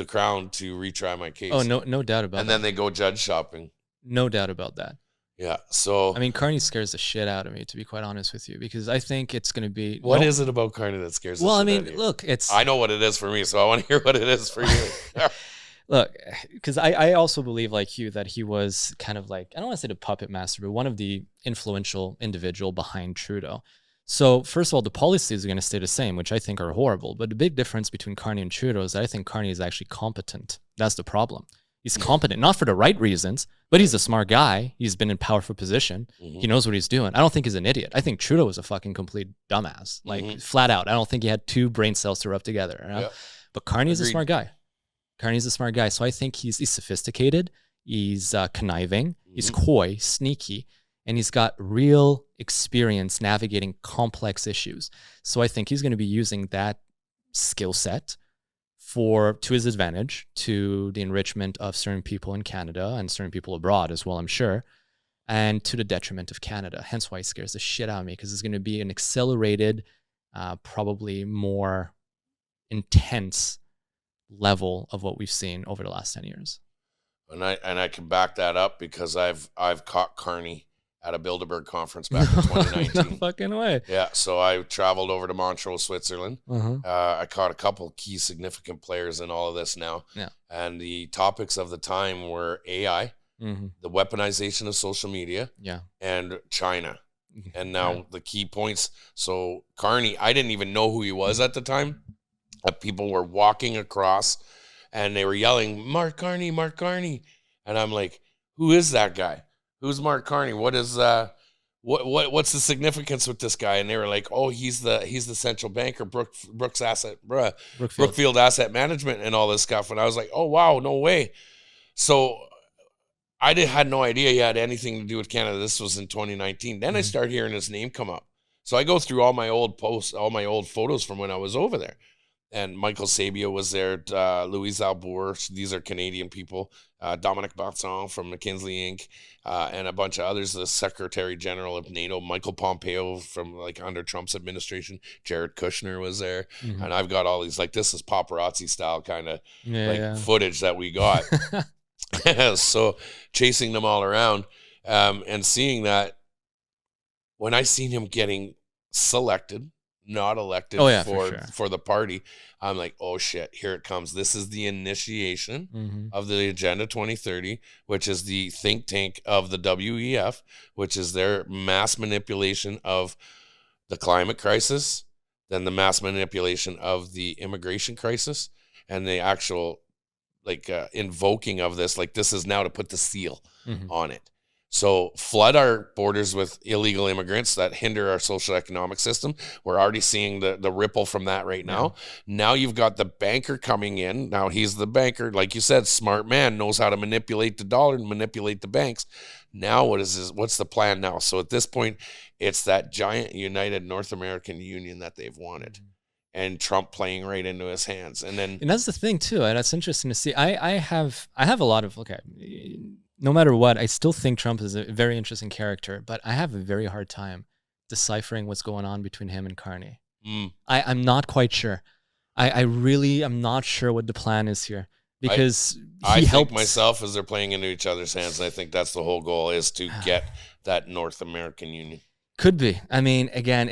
Crown to retry my case. Oh, no doubt about that. And then they go judge shopping. No doubt about that. Yeah, so... I mean, Carney scares the shit out of me, to be quite honest with you, because I think it's going to be... What is it about Carney that scares the shit out of you? Well, I mean, look, it's... I know what it is for me, so I want to hear what it is for you. Look, because I also believe, like you, that he was kind of like, I don't want to say the puppet master, but one of the influential individual behind Trudeau. So, first of all, the policies are going to stay the same, which I think are horrible. But the big difference between Carney and Trudeau is that I think Carney is actually competent. That's the problem. He's competent, not for the right reasons, but he's a smart guy. He's been in powerful position. He knows what he's doing. I don't think he's an idiot. I think Trudeau was a fucking complete dumbass, like flat out. I don't think he had 2 brain cells to rub together. You know? Yep. But Carney's a smart guy. Carney's a smart guy. So I think he's sophisticated. He's conniving. He's coy, sneaky, and he's got real experience navigating complex issues. So I think he's going to be using that skill set to his advantage, to the enrichment of certain people in Canada and certain people abroad as well, I'm sure, and to the detriment of Canada. Hence why he scares the shit out of me, because it's going to be an accelerated, probably more intense level of what we've seen over the last 10 years. And I can back that up, because I've caught Carney at a Bilderberg conference back in 2019. No fucking way. Yeah, so I traveled over to Montreux, Switzerland. I caught a couple key significant players in all of this now. Yeah. And the topics of the time were AI, the weaponization of social media, and China. And now the key points. So Carney, I didn't even know who he was at the time. People were walking across and they were yelling, "Mark Carney, Mark Carney." And I'm like, who is that guy? Who's Mark Carney? What is what's the significance with this guy? And they were like, oh, he's the central banker, Brookfield Asset Management and all this stuff. And I was like, oh wow, no way. So had no idea he had anything to do with Canada. This was in 2019. Then I start hearing his name come up. So I go through all my old posts, all my old photos from when I was over there. And Michael Sabia was there, Louise Albour, these are Canadian people, Dominic Basson from McKinsey Inc., and a bunch of others, the Secretary General of NATO, Michael Pompeo from like under Trump's administration, Jared Kushner was there. And I've got all these, like, this is paparazzi style kind of footage that we got. So chasing them all around and seeing that when I seen him getting selected, not elected for the party, I'm like, oh shit, here it comes. This is the initiation of the Agenda 2030, which is the think tank of the WEF, which is their mass manipulation of the climate crisis, then the mass manipulation of the immigration crisis, and the actual invoking of this, like this is now to put the seal on it. So flood our borders with illegal immigrants that hinder our social economic system. We're already seeing the ripple from that right now. Now you've got the banker coming in. Now he's the banker, like you said, smart man, knows how to manipulate the dollar and manipulate the banks. Now what's the plan now? So at this point, it's that giant united North American Union that they've wanted. And Trump playing right into his hands. And that's the thing too. And that's interesting to see. I have a lot of, no matter what, I still think Trump is a very interesting character, but I have a very hard time deciphering what's going on between him and Carney. I'm not quite sure. I really am not sure what the plan is here, because I think myself as they're playing into each other's hands. And I think that's the whole goal, is to get that North American Union. Could be. I mean, again,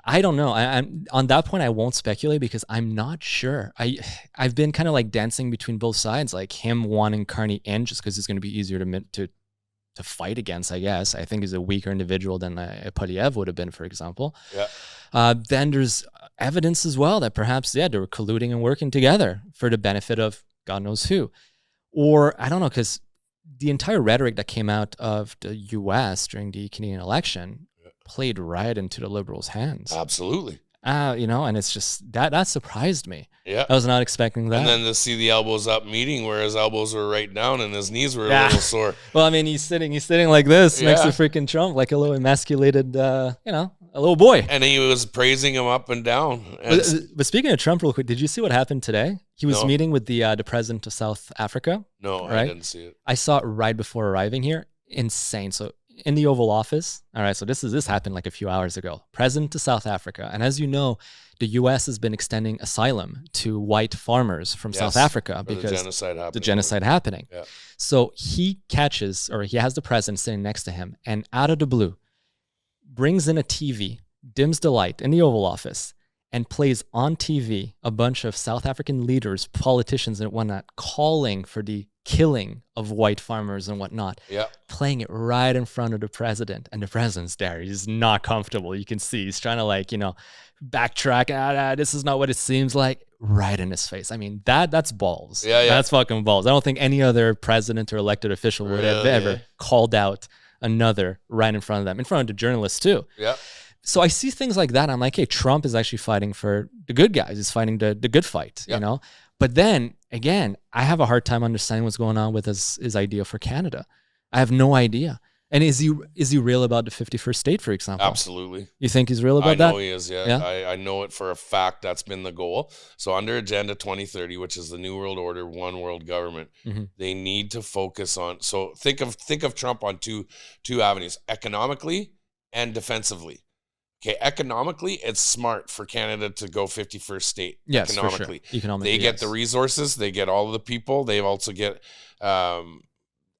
I don't know. I'm on that point. I won't speculate because I'm not sure. I've been kind of like dancing between both sides, like him wanting Carney in just because it's going to be easier to fight against. I guess I think he's a weaker individual than Polyev would have been, for example. Yeah. Then there's evidence as well that perhaps they were colluding and working together for the benefit of God knows who, or I don't know, because the entire rhetoric that came out of the U.S. during the Canadian election played right into the Liberals' hands. Absolutely. And it's just that surprised me. Yeah. I was not expecting that. And then to see the elbows up meeting where his elbows were right down and his knees were a little sore. Well, I mean, he's sitting like this next to freaking Trump, like a little emasculated, a little boy. And he was praising him up and down. But speaking of Trump real quick, did you see what happened today? He was meeting with the president of South Africa. No, right? I didn't see it. I saw it right before arriving here. Insane. So in the Oval Office. All right, so this happened like a few hours ago. President to South Africa. And as you know, the U.S. has been extending asylum to white farmers from South Africa because the genocide happening. Yeah. So he has the president sitting next to him, and out of the blue, brings in a TV, dims the light in the Oval Office, and plays on TV a bunch of South African leaders, politicians and whatnot, calling for the killing of white farmers and whatnot, playing it right in front of the president. And the president's there. He's not comfortable. You can see he's trying to backtrack. This is not what it seems like, right in his face. I mean, that's balls. Yeah. That's fucking balls. I don't think any other president or elected official would have ever called out another right in front of them, in front of the journalists too. Yeah. So I see things like that. I'm like, hey, Trump is actually fighting for the good guys. He's fighting the good fight, But then, again, I have a hard time understanding what's going on with his idea for Canada. I have no idea. And is he real about the 51st state, for example? Absolutely. You think he's real about that? I know he is, yeah. I know it for a fact. That's been the goal. So under Agenda 2030, which is the New World Order, one world government, they need to focus on. So think of Trump on two avenues, economically and defensively. Okay, economically, it's smart for Canada to go 51st state. Yes, economically. For sure. They get the resources, they get all of the people, they also get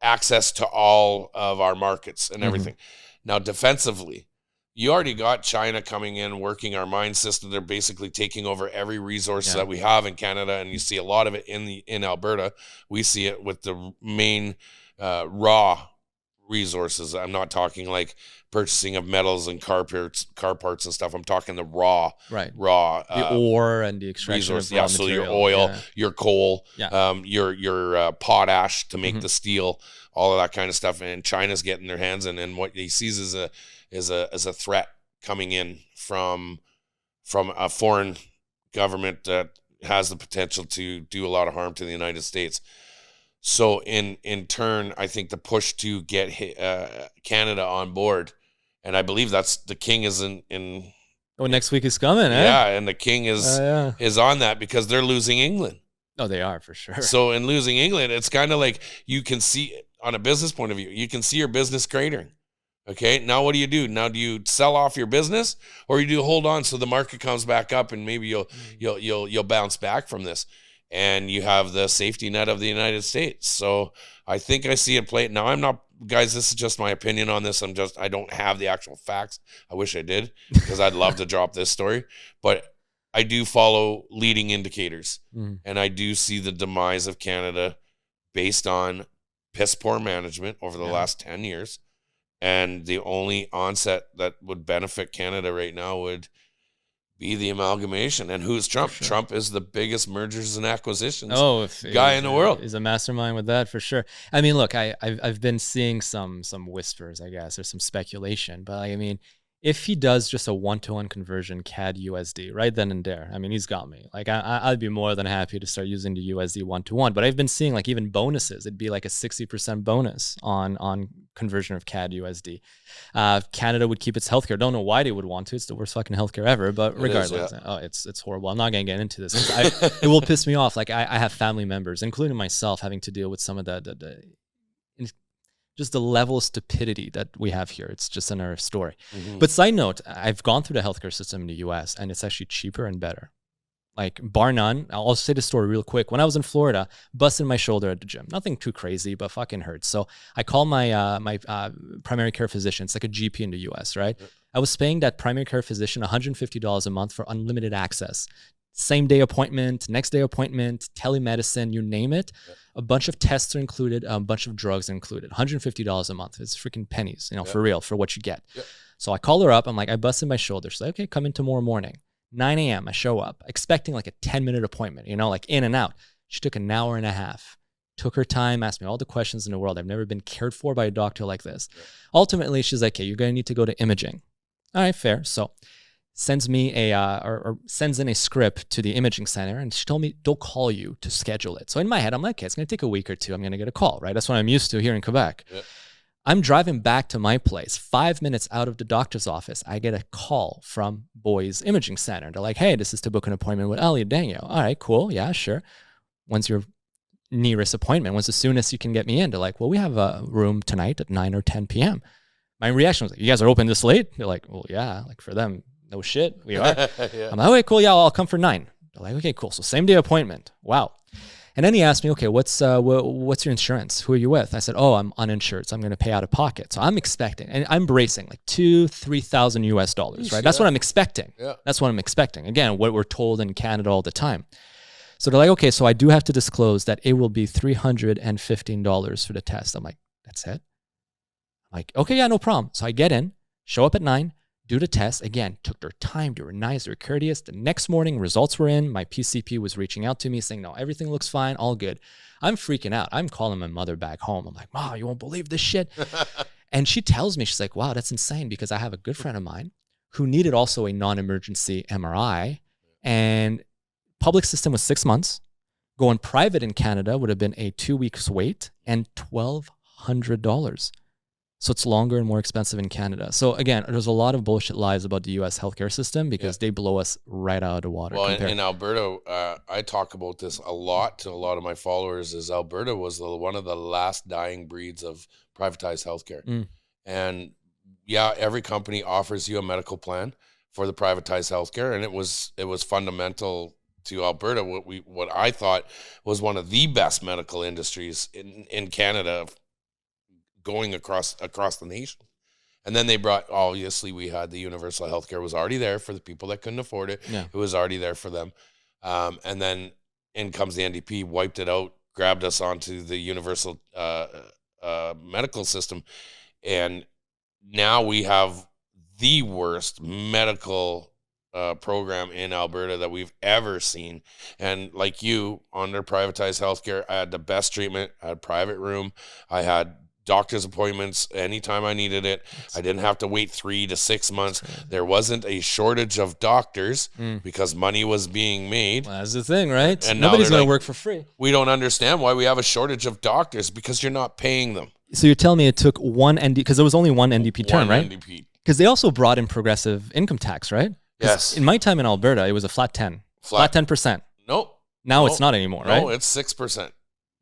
access to all of our markets and everything. Now, defensively, you already got China coming in, working our mine system. They're basically taking over every resource that we have in Canada, and you see a lot of it in Alberta. We see it with the main raw resources. I'm not talking like purchasing of metals and car parts and stuff. I'm talking the raw, the ore and the extraction resource. Of raw So material. your oil, your coal, your potash to make the steel, all of that kind of stuff. And China's getting their hands in, and what he sees is a threat coming in from a foreign government that has the potential to do a lot of harm to the United States. So in turn, I think the push to get Canada on board, and I believe that's the king is in next week is coming, yeah, and the king is on that because they're losing England. Oh, they are for sure. So in losing England, it's kind of like you can see on a business point of view, you can see your business cratering. Okay, now what do? Now do you sell off your business, or you do hold on so the market comes back up and maybe you'll bounce back from this, and you have the safety net of the United States. So I think I see it play. Now I'm not, guys. This is just my opinion on this. I don't have the actual facts. I wish I did because I'd love to drop this story, but I do follow leading indicators, and I do see the demise of Canada based on piss poor management over the last 10 years. And the only onset that would benefit Canada right now would be the amalgamation. And who's Trump? Sure. Trump is the biggest mergers and acquisitions guy in the world. He's a mastermind with that for sure. I mean, look, I've been seeing some whispers, I guess, or some speculation, but I mean, if he does just a 1-to-1 conversion CAD USD right then and there, I mean, he's got me. Like, I'd be more than happy to start using the USD 1-to-1. But I've been seeing like even bonuses. It'd be like a 60% bonus on conversion of CAD USD. Canada would keep its healthcare. Don't know why they would want to. It's the worst fucking healthcare ever. But regardless, it's horrible. I'm not gonna get into this. It will piss me off. Like I have family members, including myself, having to deal with some of the just the level of stupidity that we have here. It's just another story. But side note, I've gone through the healthcare system in the US and it's actually cheaper and better. Like bar none. I'll say the story real quick. When I was in Florida, busted my shoulder at the gym. Nothing too crazy, but fucking hurts. So I called my primary care physician. It's like a GP in the US, right? Yep. I was paying that primary care physician $150 a month for unlimited access. Same day appointment, next day appointment, telemedicine, you name it. Yep. A bunch of tests are included, a bunch of drugs are included. $150 a month. It's freaking pennies, for real, for what you get. Yep. So I call her up. I'm like, I busted my shoulder. She's like, okay, come in tomorrow morning. 9 a.m. I show up, expecting like a 10-minute appointment, like in and out. She took an hour and a half, took her time, asked me all the questions in the world. I've never been cared for by a doctor like this. Yep. Ultimately, she's like, okay, you're going to need to go to imaging. All right, fair. So sends me or sends in a script to the imaging center, and she told me they'll call you to schedule it. So in my head, I'm like, okay, it's going to take a week or two. I'm going to get a call, right? That's what I'm used to here in Quebec. Yep. I'm driving back to my place. 5 minutes out of the doctor's office, I get a call from Boys Imaging Center. They're like, hey, this is to book an appointment with Elliot Daigneault. All right, cool. Yeah, sure. When's your nearest appointment? When's the soonest you can get me in? They're like, well, we have a room tonight at 9 or 10 p.m. My reaction was like, you guys are open this late? They're like, well, yeah, like for them, no shit, we are. Yeah. I'm like, okay, cool, yeah, I'll come for 9. They're like, okay, cool. So same day appointment. Wow. And then he asked me, okay, what's your insurance? Who are you with? I said, oh, I'm uninsured, so I'm going to pay out of pocket. So I'm expecting, and I'm bracing like $2,000-3,000 US, right? That's what I'm expecting. Yeah. That's what I'm expecting. Again, what we're told in Canada all the time. So they're like, okay, so I do have to disclose that it will be $315 for the test. I'm like, that's it? I'm like, okay, yeah, no problem. So I get in, show up at 9, do the test. Again, took their time. They were nice. They were courteous. The next morning, results were in. My PCP was reaching out to me saying, no, everything looks fine. All good. I'm freaking out. I'm calling my mother back home. I'm like, Mom, you won't believe this shit. And she tells me, she's like, wow, that's insane, because I have a good friend of mine who needed also a non-emergency MRI. And public system was 6 months. Going private in Canada would have been a 2 weeks wait and $1,200. So it's longer and more expensive in Canada. So again, there's a lot of bullshit lies about the U.S. healthcare system because they blow us right out of the water. Well, in Alberta, I talk about this a lot to a lot of my followers, is Alberta was one of the last dying breeds of privatized healthcare. And yeah, every company offers you a medical plan for the privatized healthcare, and it was fundamental to Alberta. What I thought was one of the best medical industries in Canada, going across the nation. And then they brought, obviously we had the universal healthcare was already there for the people that couldn't afford it. Yeah. It was already there for them. And then in comes the NDP, wiped it out, grabbed us onto the universal medical system. And now we have the worst medical program in Alberta that we've ever seen. And like you, under privatized healthcare, I had the best treatment. I had a private room. I had doctor's appointments anytime I needed it. I didn't have to wait 3 to 6 months. There wasn't a shortage of doctors because money was being made. Well, that's the thing, right? And Nobody's going like, to work for free. We don't understand why we have a shortage of doctors because you're not paying them. So you're telling me it took one NDP, because there was only one NDP term, right? NDP. Because they also brought in progressive income tax, right? Yes. In my time in Alberta, it was a flat 10. Flat 10%. Nope. Now it's not anymore, right? No, it's 6%.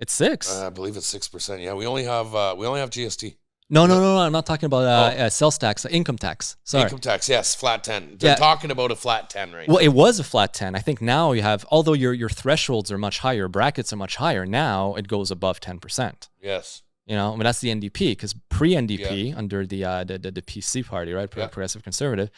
It's 6? I believe it's 6%. Yeah, we only have GST. No. I'm not talking about sales tax, income tax. Sorry. Income tax, yes, flat 10. They're talking about a flat 10 right now. Well, it was a flat 10. I think now you have, although your thresholds are much higher, brackets are much higher, now it goes above 10%. Yes. You know, I mean, that's the NDP, because pre-NDP under the PC party, right? Progressive Conservative.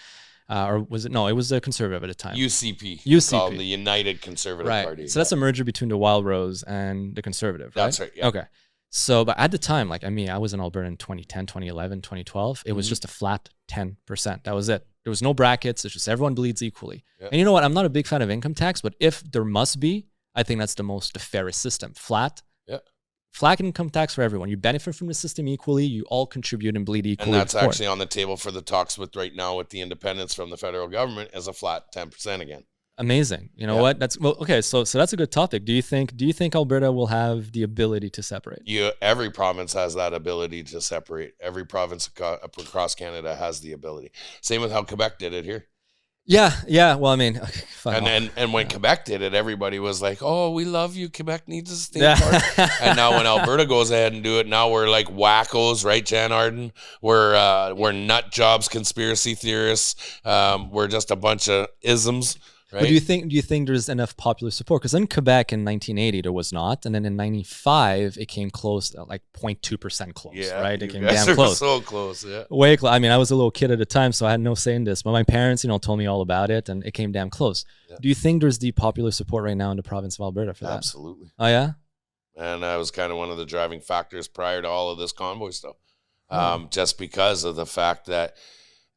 Or was it? No, it was a Conservative at the time. UCP. Called the United Conservative Party. So that's a merger between the Wild Rose and the Conservative, right? That's right, yeah. Okay. So, but at the time, like, I mean, I was in Alberta in 2010, 2011, 2012. It was just a flat 10%. That was it. There was no brackets. It's just everyone bleeds equally. Yep. And you know what? I'm not a big fan of income tax, but if there must be, I think that's the most fairest system. Flat income tax for everyone. You benefit from the system equally. You all contribute and bleed equally. And that's actually on the table for the talks with right now with the independents from the federal government as a flat 10% again. Amazing. You know what? That's okay. So that's a good topic. Do you think Alberta will have the ability to separate? Every province has that ability to separate. Every province across Canada has the ability. Same with how Quebec did it here. Yeah. Well, I mean, and when Quebec did it, everybody was like, "Oh, we love you. Quebec needs a state part." And now when Alberta goes ahead and do it, now we're like wackos, right, Jan Arden? We're nut jobs, conspiracy theorists. We're just a bunch of isms. Right? But do you think there's enough popular support? Because in Quebec in 1980 there was not, and then in 95 it came close, like 0.2% close. Right? It came damn close. So close, yeah. Way close. I mean, I was a little kid at the time, so I had no say in this. But my parents, told me all about it, and it came damn close. Yeah. Do you think there's the popular support right now in the province of Alberta for that? Absolutely. Oh yeah. And that was kind of one of the driving factors prior to all of this convoy stuff, just because of the fact that.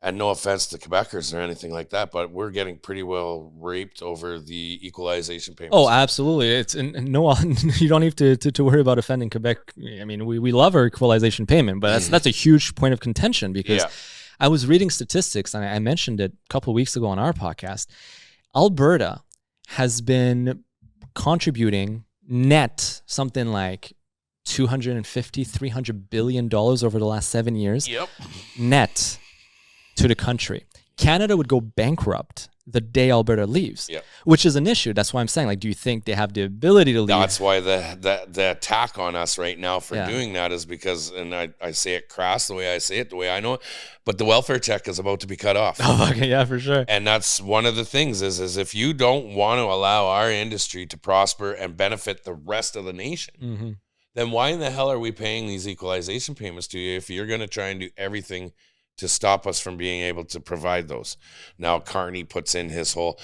And no offense to Quebecers or anything like that, but we're getting pretty well raped over the equalization payments. Oh, absolutely. It's no, you don't need to worry about offending Quebec. I mean, we love our equalization payment, but that's a huge point of contention because I was reading statistics, and I mentioned it a couple of weeks ago on our podcast. Alberta has been contributing net something like $250-300 billion over the last 7 years. Yep. Net to the country. Canada would go bankrupt the day Alberta leaves, which is an issue. That's why I'm saying, like, do you think they have the ability to leave? That's why the attack on us right now for doing that is because, and I say it crass the way I say it, the way I know it, but the welfare check is about to be cut off. Oh, okay, yeah, for sure. And that's one of the things is if you don't want to allow our industry to prosper and benefit the rest of the nation, then why in the hell are we paying these equalization payments to you if you're going to try and do everything to stop us from being able to provide those? Now Carney puts in his whole,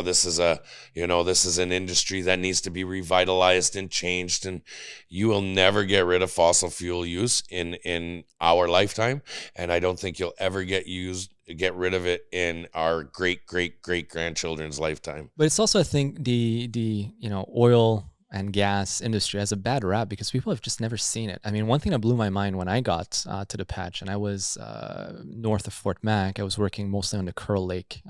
this is an industry that needs to be revitalized and changed, and you will never get rid of fossil fuel use in our lifetime, and I don't think you'll ever get rid of it in our great grandchildren's lifetime. But it's also, I think, the oil and gas industry has a bad rap because people have just never seen it. I mean, one thing that blew my mind when I got to the patch, and I was north of Fort Mac, I was working mostly on the Curl Lake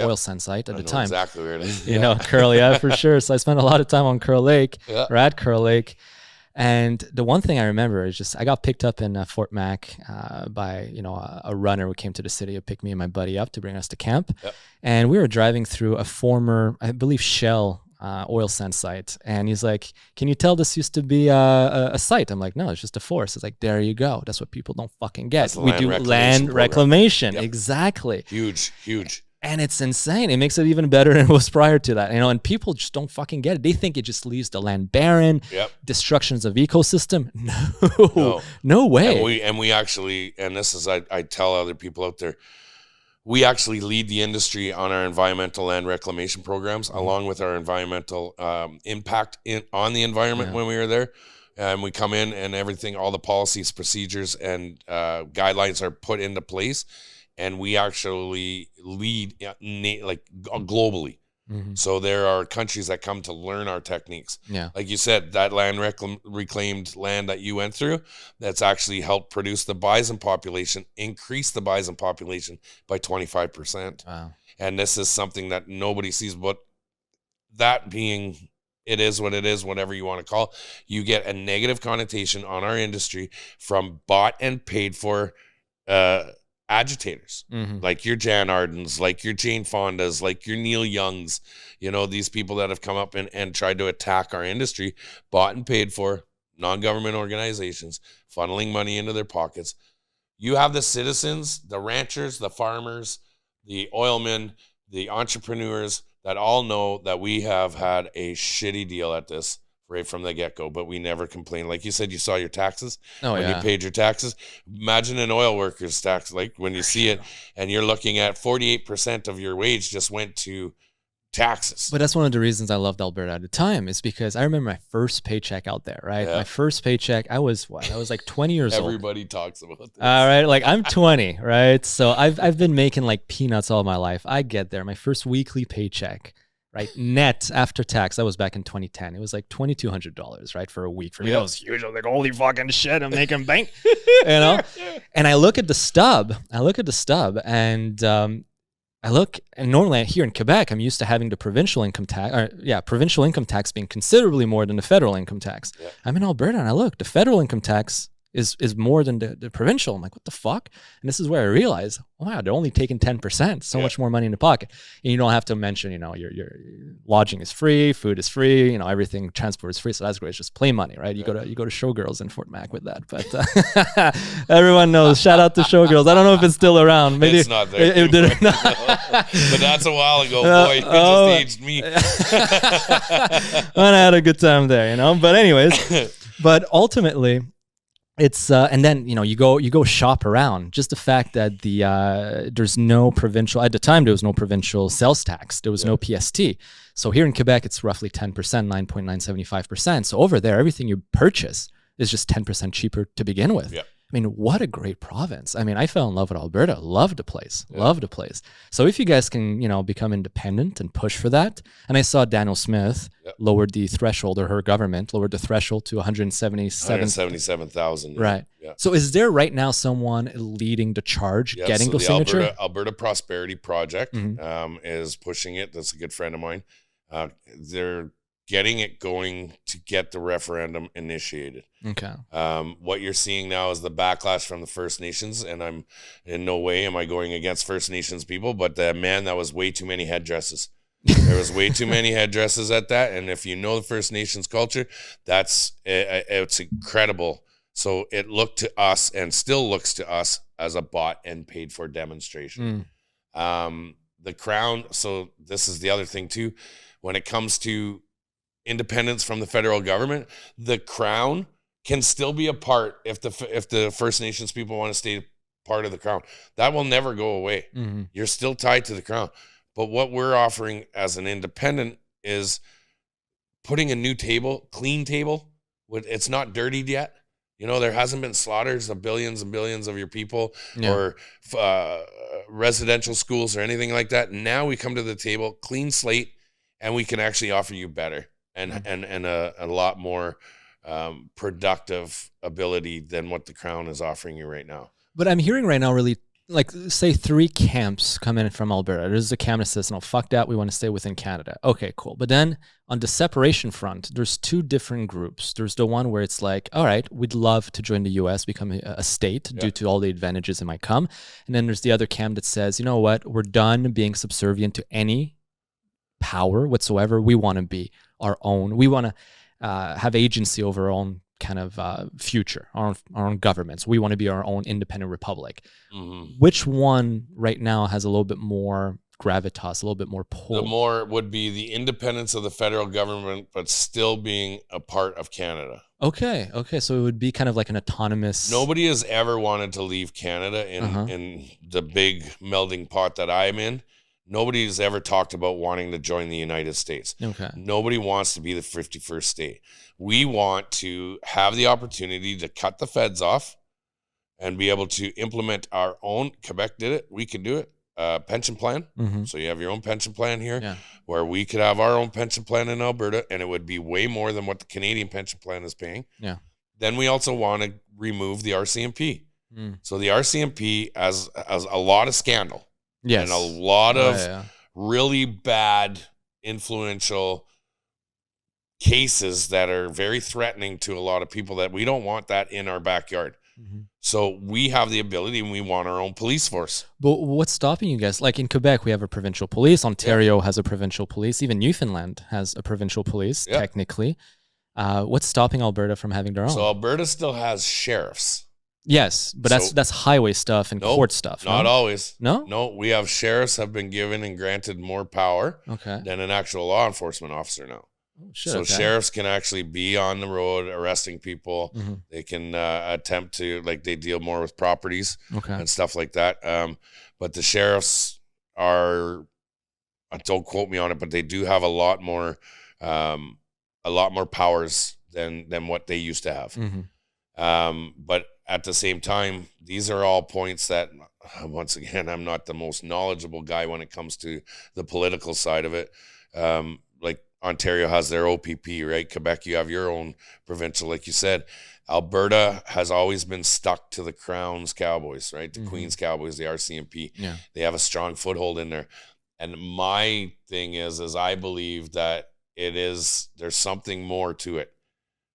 oil sand site at the time. Exactly where it is. You know, Curl, yeah, for sure. So I spent a lot of time on Curl Lake, or at Curl Lake. And the one thing I remember is just I got picked up in Fort Mac by a runner who came to the city to pick me and my buddy up to bring us to camp. And we were driving through a former, I believe, Shell oil sand site, and he's like, "Can you tell this used to be a site?" I'm like, "No, it's just a forest." It's like, there you go. That's what people don't fucking get. We do land reclamation. Exactly. Huge. And it's insane. It makes it even better than it was prior to that. And people just don't fucking get it. They think it just leaves the land barren, destructions of ecosystem. No way. And we actually, and this is, I tell other people out there, we actually lead the industry on our environmental land reclamation programs, along with our environmental impact on the environment when we were there. And we come in and everything, all the policies, procedures, and guidelines are put into place. And we actually lead globally. So there are countries that come to learn our techniques. Yeah. Like you said, that land reclaimed land that you went through, that's actually helped produce the bison population, increase the bison population by 25%. Wow. And this is something that nobody sees, but that being, it is what it is, whatever you want to call it, you get a negative connotation on our industry from bought and paid for agitators, like your Jan Ardens, like your Jane Fondas, like your Neil Youngs, these people that have come up and tried to attack our industry, bought and paid for, non-government organizations, funneling money into their pockets. You have the citizens, the ranchers, the farmers, the oilmen, the entrepreneurs that all know that we have had a shitty deal at this right from the get-go, but we never complain. Like you said, you saw your taxes when you paid your taxes. Imagine an oil worker's tax, like when you see it and you're looking at 48% of your wage just went to taxes. But that's one of the reasons I loved Alberta at the time, is because I remember my first paycheck out there, right? My first paycheck, I was like 20 years old. Everybody talks about this. All right, like I'm 20, right? So I've been making like peanuts all my life. I get there, my first weekly paycheck, right? Net after tax. That was back in 2010. It was like $2,200, right, for a week. For me, that was huge. I was like, holy fucking shit, I'm making bank, And I look at the stub. And and normally here in Quebec, I'm used to having the provincial income tax being considerably more than the federal income tax. Yeah. I'm in Alberta and I look, the federal income tax is more than the provincial. I'm like, what the fuck? And this is where I realize, wow, they're only taking 10%, so much more money in the pocket. And you don't have to mention, your lodging is free, food is free, everything, transport is free. So that's great. It's just play money, right? You go to Showgirls in Fort Mac with that. But everyone knows, shout out to Showgirls. I don't know if it's still around. Maybe it's not there. It did not. But that's a while ago, boy. You just aged me. Well, I had a good time there, But anyways, but ultimately, it's and then you go shop around. Just the fact that there's no provincial, at the time there was no provincial sales tax, there was no PST. So here in Quebec it's roughly 10%, 9.975%. So over there everything you purchase is just 10% cheaper to begin with. Yeah. I mean, what a great province. I mean, I fell in love with Alberta. Loved the place. So if you guys can, become independent and push for that. And I saw Daigneault Smith lowered the threshold, or her government lowered the threshold to 177,000. Right. Yeah. So is there right now someone leading the charge, getting those signatures? Alberta Prosperity Project is pushing it. That's a good friend of mine. They're getting it going to get the referendum initiated. Okay. What you're seeing now is the backlash from the First Nations, and I'm in no way am I going against First Nations people, but that was way too many headdresses. There was way too many headdresses at that, and if you know the First Nations culture, it's incredible. So it looked to us and still looks to us as a bought and paid for demonstration. The Crown. So this is the other thing too, when it comes to independence from the federal government, the Crown can still be a part if the First Nations people want to stay part of the Crown. That will never go away. You're still tied to the Crown. But what we're offering as an independent is putting a new table, clean table. It's not dirtied yet. There hasn't been slaughters of billions and billions of your people or residential schools or anything like that. Now we come to the table, clean slate, and we can actually offer you better and a lot more productive ability than what the Crown is offering you right now. But I'm hearing right now, really, like, say 3 camps come in from Alberta. There's a camp that says, no, fuck that, we want to stay within Canada. Okay, cool. But then on the separation front, there's 2 different groups. There's the one where it's like, all right, we'd love to join the U.S., become a state due to all the advantages it might come. And then there's the other camp that says, you know what, we're done being subservient to any power whatsoever. We want to be our own. We want to have agency over our own kind of future, our own governments. We want to be our own independent republic. Which one right now has a little bit more gravitas, a little bit more pull? The more would be the independence of the federal government, but still being a part of Canada. Okay. So it would be kind of like an autonomous... Nobody has ever wanted to leave Canada in the big melding pot that I'm in. Nobody's ever talked about wanting to join the United States. Okay. Nobody wants to be the 51st state. We want to have the opportunity to cut the feds off and be able to implement our own. Quebec did it. We can do it. pension plan. Mm-hmm. So you have your own pension plan here, Yeah. where we could have our own pension plan in Alberta, and it would be way more than what the Canadian pension plan is paying. Yeah. Then we also want to remove the RCMP. Mm. So the RCMP has a lot of scandal. Yes. And a lot of really bad, influential cases that are very threatening to a lot of people, that we don't want that in our backyard. Mm-hmm. So we have the ability, and we want our own police force. But what's stopping you guys? Like in Quebec, we have a provincial police. Ontario has a provincial police. Even Newfoundland has a provincial police, technically. What's stopping Alberta from having their own? So Alberta still has sheriffs. Yes, but that's highway stuff and court stuff. Not always. No? No, we have sheriffs have been given and granted more power than an actual law enforcement officer now. Oh, shit, so sheriffs can actually be on the road arresting people. Mm-hmm. They can attempt to, like, they deal more with properties and stuff like that. But the sheriffs are, don't quote me on it, but they do have a lot more powers than what they used to have. Mm-hmm. But at the same time, these are all points that, once again, I'm not the most knowledgeable guy when it comes to the political side of it. Like Ontario has their OPP, right? Quebec, you have your own provincial, like you said. Alberta has always been stuck to the Crown's Cowboys, right? The Queen's Cowboys, the RCMP. Yeah. They have a strong foothold in there. And my thing is I believe that there's something more to it.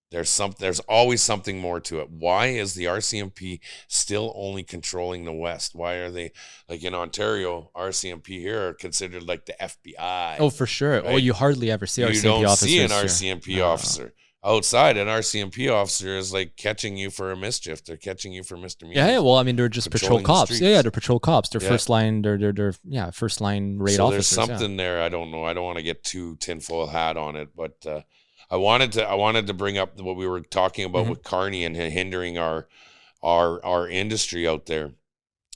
There's always something more to it. Why is the RCMP still only controlling the West? Why are they, like in Ontario, RCMP here are considered like the FBI? Oh, for sure. Right? Oh, you hardly ever see RCMP officers. You don't see an RCMP officer. Outside, an RCMP officer is like catching you for a mischief. They're catching you for misdemeanors. Yeah, well, I mean, they're just patrol cops. Yeah, they're patrol cops. They're first line. They're first line raid officers. So there's something there. I don't know. I don't want to get too tinfoil hat on it, but I wanted to bring up what we were talking about with Carney and hindering our industry out there.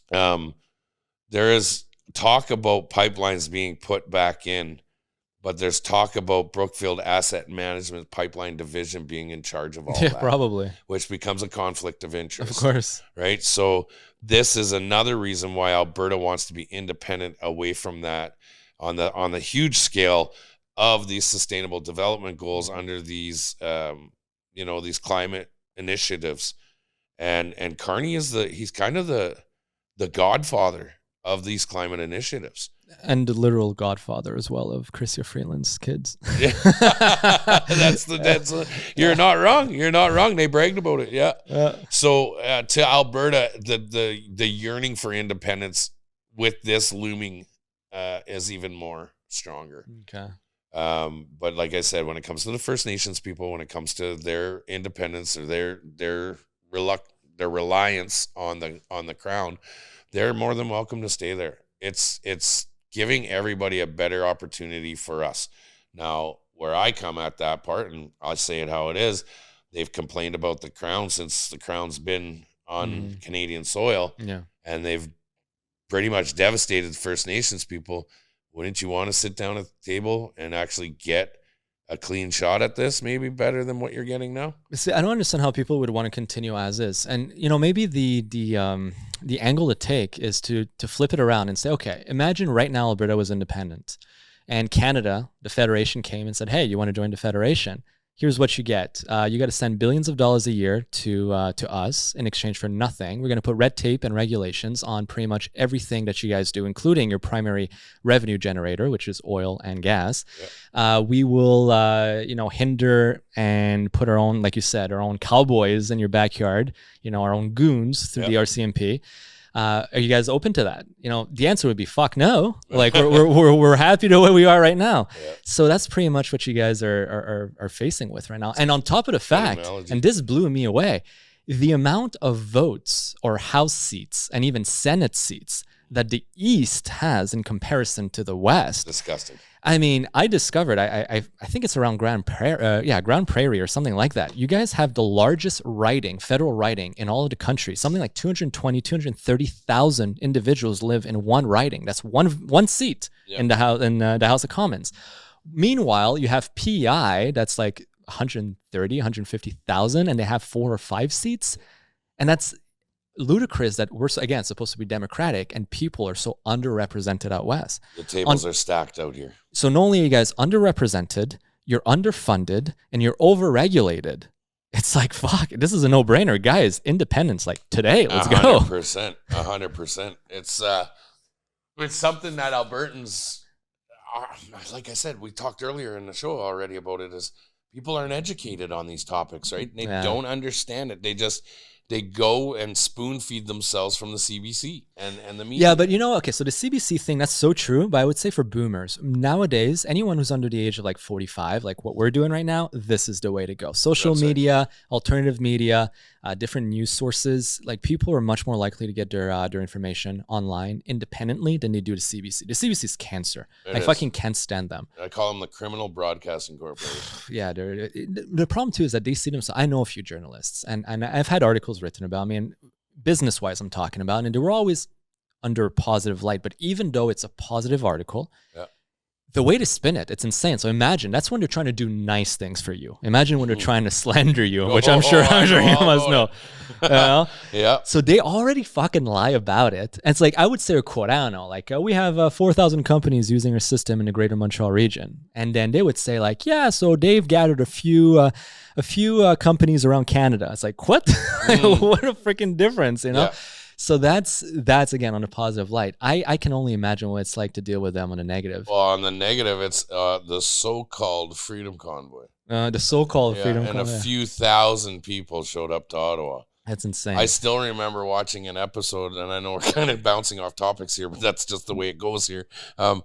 There is talk about pipelines being put back in, but there's talk about Brookfield Asset Management Pipeline Division being in charge of all that. Probably. Which becomes a conflict of interest. Of course. Right? So this is another reason why Alberta wants to be independent away from that on the huge scale of these sustainable development goals under these these climate initiatives. And Carney he's kind of the godfather of these climate initiatives. And the literal godfather as well of Chrystia Freeland's kids. Yeah. You're not wrong. You're not wrong. They bragged about it. Yeah. So to Alberta, the yearning for independence with this looming is even more stronger. Okay. But like I said, when it comes to the First Nations people, when it comes to their independence or their reliance on the Crown, they're more than welcome to stay there. It's giving everybody a better opportunity for us. Now, where I come at that part, and I'll say it how it is, they've complained about the Crown since the Crown's been on Canadian soil. Yeah. And they've pretty much devastated First Nations people. Wouldn't you want to sit down at the table and actually get a clean shot at this, maybe better than what you're getting now? See, I don't understand how people would want to continue as is. And, maybe the angle to take is to flip it around and say, okay, imagine right now Alberta was independent and Canada, the Federation, came and said, hey, you want to join the Federation? Here's what you get. You got to send billions of dollars a year to us in exchange for nothing. We're going to put red tape and regulations on pretty much everything that you guys do, including your primary revenue generator, which is oil and gas. Yep. We will, hinder and put our own, like you said, our own cowboys in your backyard, our own goons through the RCMP. Are you guys open to that? The answer would be fuck no. Like we're happy to where we are right now. Yeah. So that's pretty much what you guys are facing with right now. And on top of the fact, and this blew me away, the amount of votes or House seats and even Senate seats that the East has in comparison to the West. Disgusting. I mean, I discovered, I think it's around Grand Prairie or something like that. You guys have the largest federal riding in all of the country. Something like 230,000 individuals live in one riding. That's one seat in the House of Commons. Meanwhile, you have PEI that's like 150,000, and they have 4 or 5 seats. And that's ludicrous that we're, again, supposed to be democratic and people are so underrepresented out west. The tables are stacked out here. So not only are you guys underrepresented, you're underfunded, and you're overregulated. It's like, fuck, this is a no-brainer. Guys, independence, like today, let's go. 100%. It's something that Albertans, like I said, we talked earlier in the show already about it, is people aren't educated on these topics, right? They don't understand it. They go and spoon feed themselves from the CBC and the media. Yeah, but okay, so the CBC thing, that's so true. But I would say for boomers, nowadays, anyone who's under the age of like 45, like what we're doing right now, this is the way to go. Social media, alternative media, different news sources. Like people are much more likely to get their information online independently than they do the CBC. The CBC is cancer. I fucking can't stand them. I call them the Criminal Broadcasting Corporation. Yeah, the problem too is that they see themselves. I know a few journalists, and I've had articles written about me, and business-wise I'm talking about, and they were always under a positive light. But even though it's a positive article, the way to spin it, it's insane. So imagine, that's when they're trying to do nice things for you. Imagine when they're trying to slander you, which I'm sure you must know. Yeah. So they already fucking lie about it. And it's like, I would say a quote, I don't know, like we have 4,000 companies using our system in the greater Montreal region. And then they would say like, yeah, so they've gathered a few companies around Canada. It's like, what? What a freaking difference, Yeah. So that's again on a positive light. I can only imagine what it's like to deal with them on a negative. Well, on the negative, it's the so-called Freedom Convoy. The so-called Freedom Convoy. And Convoy. a few thousand people showed up to Ottawa. That's insane. I still remember watching an episode, and I know we're kind of bouncing off topics here, but that's just the way it goes here. The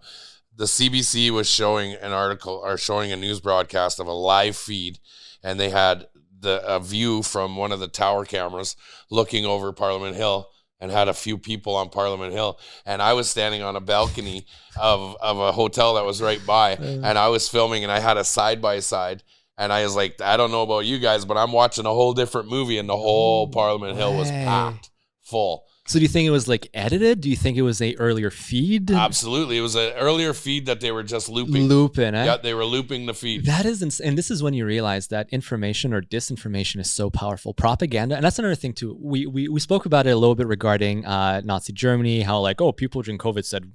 CBC was showing an article or showing a news broadcast of a live feed, and they had a view from one of the tower cameras looking over Parliament Hill, and had a few people on Parliament Hill. And I was standing on a balcony of a hotel that was right by, and I was filming, and I had a side-by-side, and I was like, I don't know about you guys, but I'm watching a whole different movie, and the whole Parliament Hill was packed full. So do you think it was like edited? Do you think it was a earlier feed? Absolutely. It was an earlier feed that they were just looping. Yeah, they were looping the feed. That is insane. And this is when you realize that information or disinformation is so powerful. Propaganda. And that's another thing too. We spoke about it a little bit regarding Nazi Germany, how like, oh, people during COVID said,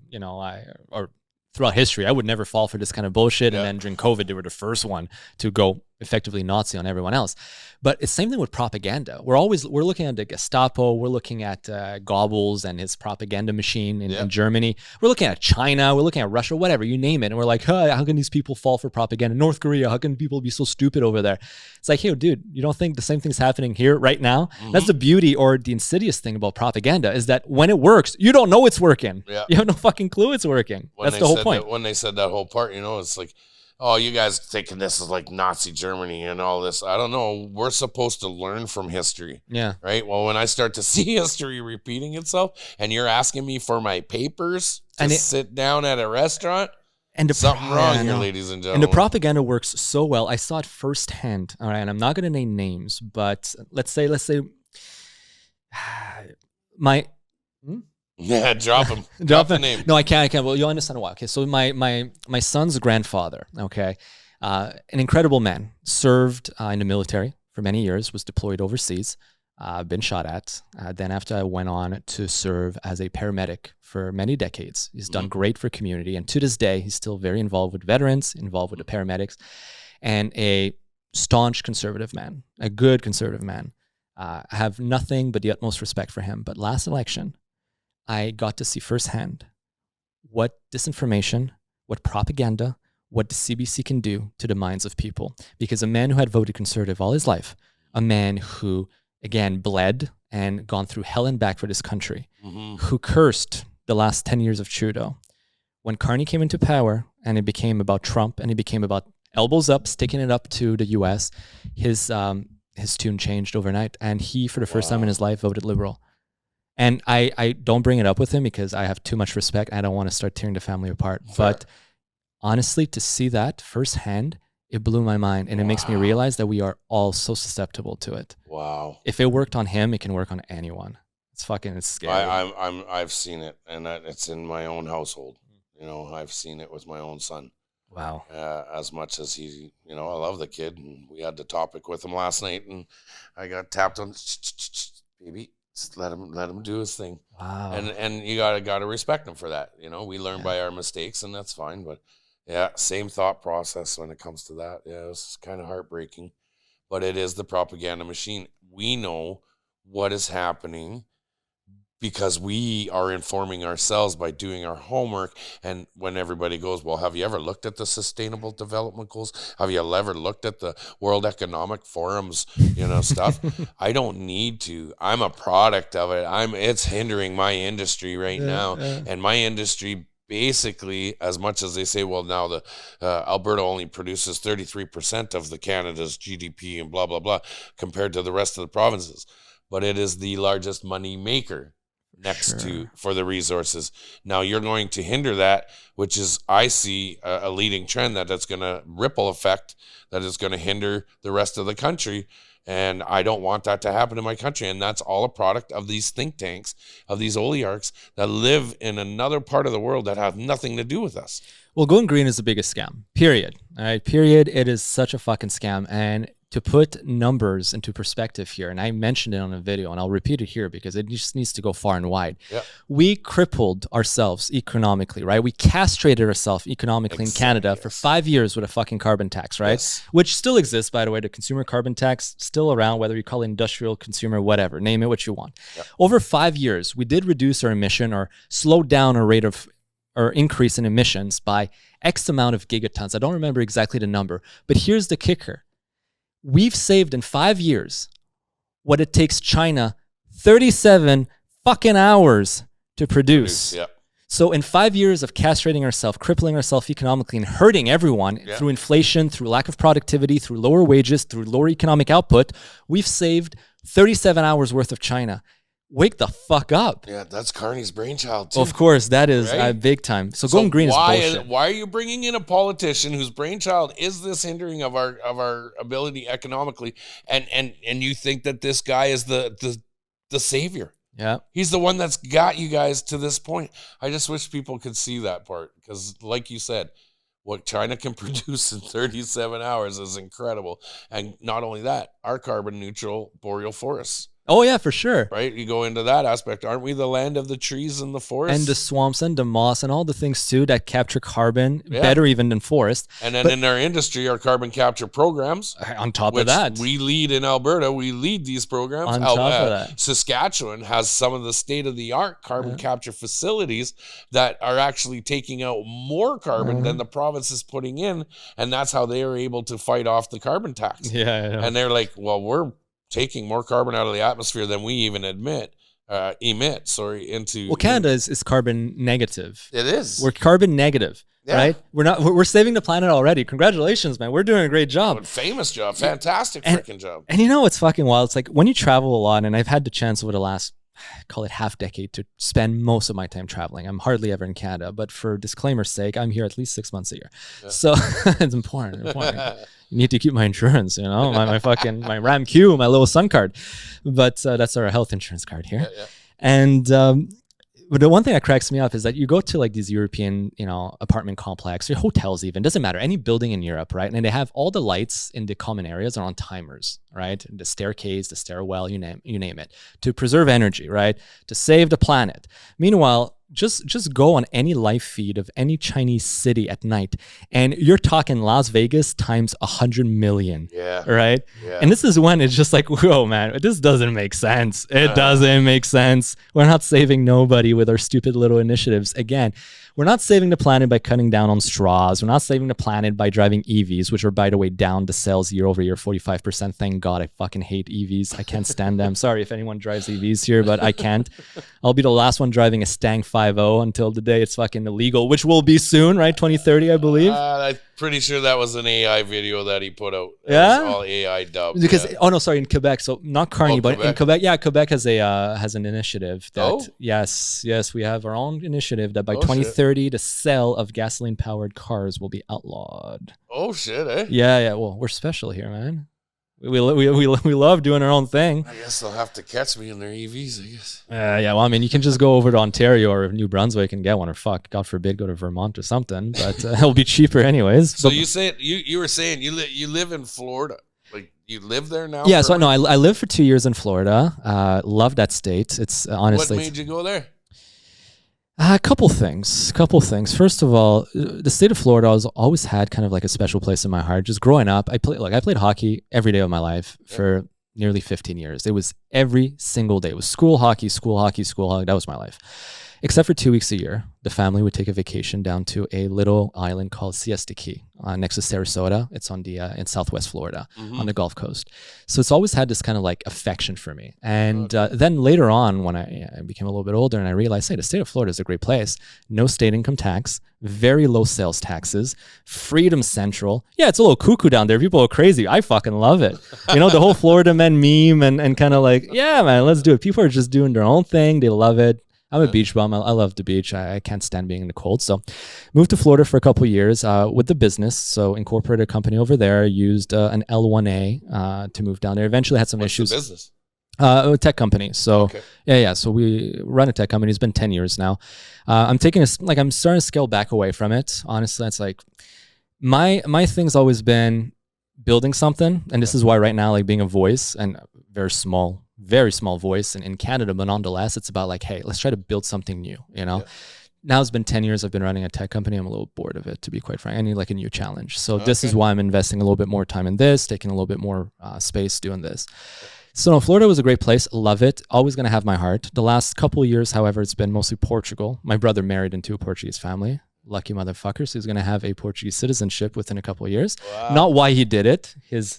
or throughout history, I would never fall for this kind of bullshit. And then during COVID, they were the first one to go effectively Nazi on everyone else. But it's the same thing with propaganda. We're looking at the Gestapo. We're looking at Goebbels and his propaganda machine in Germany. We're looking at China. We're looking at Russia, whatever, you name it. And we're like, how can these people fall for propaganda? North Korea, how can people be so stupid over there? It's like, hey, dude, you don't think the same thing's happening here right now? Mm-hmm. That's the beauty or the insidious thing about propaganda, is that when it works, you don't know it's working. Yeah. You have no fucking clue it's working. That's the whole point. When they said that whole part, it's like, oh, you guys thinking this is like Nazi Germany and all this. I don't know. We're supposed to learn from history. Yeah. Right? Well, when I start to see history repeating itself and you're asking me for my papers to sit down at a restaurant, and something wrong here, ladies and gentlemen. And the propaganda works so well. I saw it firsthand. All right, and I'm not going to name names, but let's say my... Yeah, drop him. Drop the name. No, I can't. Well, you'll understand why. Okay, so my son's grandfather, okay, an incredible man, served in the military for many years, was deployed overseas, been shot at. Then after I went on to serve as a paramedic for many decades. He's done great for community, and to this day, he's still very involved with veterans, involved with the paramedics, and a staunch conservative man, a good conservative man. I have nothing but the utmost respect for him. But last election, I got to see firsthand what disinformation, what propaganda, what the CBC can do to the minds of people. Because a man who had voted conservative all his life, a man who, again, bled and gone through hell and back for this country, who cursed the last 10 years of Trudeau. When Carney came into power and it became about Trump and it became about elbows up, sticking it up to the US, his tune changed overnight. And he, for the first time in his life, voted Liberal. And I don't bring it up with him because I have too much respect. I don't want to start tearing the family apart. Fair. But honestly, to see that firsthand, it blew my mind. And it makes me realize that we are all so susceptible to it. Wow. If it worked on him, it can work on anyone. It's scary. I've seen it, and it's in my own household. I've seen it with my own son. Wow. As much as he, I love the kid, and we had the topic with him last night, and I got tapped on, baby. Just let him do his thing. Wow. And you gotta respect him for that. You know, we learn by our mistakes, and that's fine. But yeah, same thought process when it comes to that. Yeah, it's kind of heartbreaking, but it is the propaganda machine. We know what is happening because we are informing ourselves by doing our homework. And when everybody goes, well, have you ever looked at the Sustainable Development Goals? Have you ever looked at the World Economic Forum's, stuff? I don't need to. I'm a product of it. It's hindering my industry right now. And my industry, basically, as much as they say, well, now the Alberta only produces 33% of the Canada's GDP and blah, blah, blah, compared to the rest of the provinces. But it is the largest money maker for the resources. Now you're going to hinder that, which is, I see a leading trend that's going to ripple effect, that is going to hinder the rest of the country. And I don't want that to happen in my country. And that's all a product of these think tanks, of these oligarchs that live in another part of the world that have nothing to do with us. Well, going green is the biggest scam, period. All right, period. It is such a fucking scam. And to put numbers into perspective here, and I mentioned it on a video, and I'll repeat it here because it just needs to go far and wide. Yep. We crippled ourselves economically, right? We castrated ourselves economically in Canada for 5 years with a fucking carbon tax, right? Yes. Which still exists, by the way. The consumer carbon tax, still around, whether you call it industrial, consumer, whatever, name it what you want. Yep. Over 5 years, we did reduce our emission or slow down our rate of or increase in emissions by X amount of gigatons. I don't remember exactly the number, but here's the kicker. We've saved in 5 years what it takes China 37 fucking hours to produce. Yep. So in 5 years of castrating ourselves, crippling ourselves economically, and hurting everyone through inflation, through lack of productivity, through lower wages, through lower economic output, we've saved 37 hours worth of China. Wake the fuck up. Yeah, that's Carney's brainchild too. Of course, that is big time. So going green is bullshit. Why are you bringing in a politician whose brainchild is this hindering of our ability economically, and you think that this guy is the savior? Yeah, he's the one that's got you guys to this point. I just wish people could see that part, because, like you said, what China can produce in 37 hours is incredible. And not only that, our carbon neutral boreal forests. Oh, yeah, for sure. Right? You go into that aspect. Aren't we the land of the trees and the forests? And the swamps and the moss and all the things, too, that capture carbon better even than forest. And then in our industry, our carbon capture programs. On top of that. We lead in Alberta. We lead these programs. On top of that. Saskatchewan has some of the state-of-the-art carbon capture facilities that are actually taking out more carbon than the province is putting in. And that's how they are able to fight off the carbon tax. Yeah, I know. And they're like, well, we're taking more carbon out of the atmosphere than we even emit into. Well, Canada is carbon negative. It is. We're carbon negative, right? We're saving the planet already. Congratulations, man. We're doing a great job. Famous job. Fantastic freaking job. And you know what's fucking wild? It's like when you travel a lot, and I've had the chance over the last, call it half decade, to spend most of my time traveling. I'm hardly ever in Canada, but for disclaimer's sake, I'm here at least 6 months a year. Yeah. So it's important. You need to keep my insurance, my Ram Q, my little Sun card. But that's our health insurance card here. Yeah. And but the one thing that cracks me up is that you go to like these European, apartment complex or hotels even, doesn't matter, any building in Europe, right? And they have all the lights in the common areas are on timers, right? The staircase, the stairwell, you name it, to preserve energy, right? To save the planet. Meanwhile, just go on any live feed of any Chinese city at night, and you're talking Las Vegas times 100 million. Yeah. Right? Yeah. And this is when it's just like, whoa, man, this doesn't make sense. It doesn't make sense. We're not saving nobody with our stupid little initiatives. Again, we're not saving the planet by cutting down on straws. We're not saving the planet by driving EVs, which are, by the way, down the sales year over year, 45%. Thank God. I fucking hate EVs. I can't stand them. Sorry if anyone drives EVs here, but I can't. I'll be the last one driving a Stang 5.0 until the day it's fucking illegal, which will be soon, right? 2030, I believe. I'm pretty sure that was an AI video that he put out. It was all AI dubbed. Because in Quebec. So not Carney, but Quebec? In Quebec. Yeah, Quebec has an initiative that yes, we have our own initiative that by 2030 the sale of gasoline powered cars will be outlawed. Oh shit, eh? Yeah. Well, we're special here, man. We love doing our own thing. I guess they'll have to catch me in their EVs, I guess. Yeah, well, I mean, you can just go over to Ontario or New Brunswick and get one, or God forbid, go to Vermont or something, but it'll be cheaper anyways. So you were saying you live in Florida. Like You live there now? Yeah, so no, I lived for 2 years in Florida. Love that state. It's honestly. What made you go there? A couple things. First of all, the state of Florida has always had kind of like a special place in my heart. Just growing up, I played hockey every day of my life for nearly 15 years. It was every single day. It was school hockey, school hockey, school hockey. That was my life. Except for 2 weeks a year, the family would take a vacation down to a little island called Siesta Key next to Sarasota. It's on the in Southwest Florida on the Gulf Coast. So it's always had this kind of like affection for me. And then later on, when I became a little bit older and I realized, hey, the state of Florida is a great place. No state income tax, very low sales taxes, freedom central. Yeah, it's a little cuckoo down there. People are crazy. I fucking love it. You know, the whole Florida men meme and kind of like, yeah, man, let's do it. People are just doing their own thing. They love it. I'm a beach bum. I love the beach. I can't stand being in the cold. So moved to Florida for a couple of years with the business. So incorporated a company over there, used an L1A to move down there. Eventually had some issues. What's the business? A tech company. So yeah. So we run a tech company. It's been 10 years now. I'm starting to scale back away from it. Honestly, it's like my thing's always been building something. And this is why right now, like being a voice and very small voice in Canada, but nonetheless, it's about like, hey, let's try to build something new, you know? Now it's been 10 years I've been running a tech company. I'm a little bored of it, to be quite frank. I need like a new challenge. So this is why I'm investing a little bit more time in this, taking a little bit more space doing this. So no, Florida was a great place. Love it. Always going to have my heart. The last couple of years, however, it's been mostly Portugal. My brother married into a Portuguese family. Lucky motherfucker. So he's going to have a Portuguese citizenship within a couple of years. Wow. Not why he did it.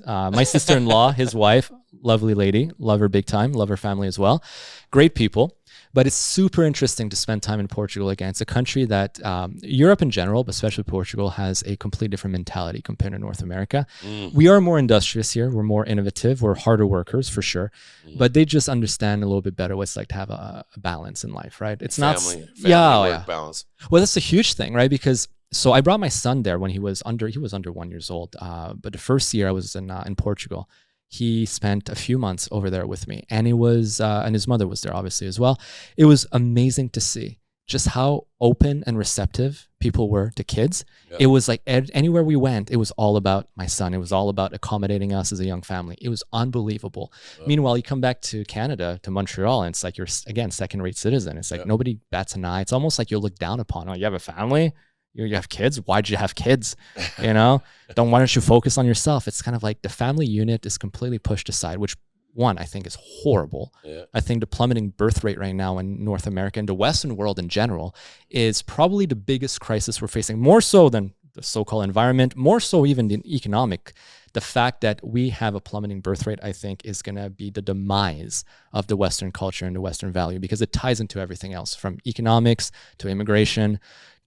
My sister-in-law, his wife, lovely lady, love her big time, love her family as well. Great people. But it's super interesting to spend time in Portugal again. It's a country that Europe in general, but especially Portugal, has a completely different mentality compared to North America. We are more industrious here. We're more innovative. We're harder workers for sure. But they just understand a little bit better what it's like to have a balance in life, right? It's family work balance. Well, that's a huge thing, right? Because so I brought my son there when he was under 1 year old. But the first year I was in Portugal, he spent a few months over there with me, and it was, and his mother was there obviously as well. It was amazing to see just how open and receptive people were to kids. Yeah. It was like anywhere we went, it was all about my son. It was all about accommodating us as a young family. It was unbelievable. Meanwhile, you come back to Canada, to Montreal, and it's like you're, again, second-rate citizen. It's like nobody bats an eye. It's almost like you're looked down upon. Oh, you have a family? You have kids? Why'd you have kids? You know, why don't you focus on yourself? It's kind of like the family unit is completely pushed aside, which one, I think is horrible. Yeah. I think the plummeting birth rate right now in North America and the Western world in general is probably the biggest crisis we're facing, more so than the so-called environment, more so even the economic. The fact that we have a plummeting birth rate, I think, is going to be the demise of the Western culture and the Western value, because it ties into everything else, from economics to immigration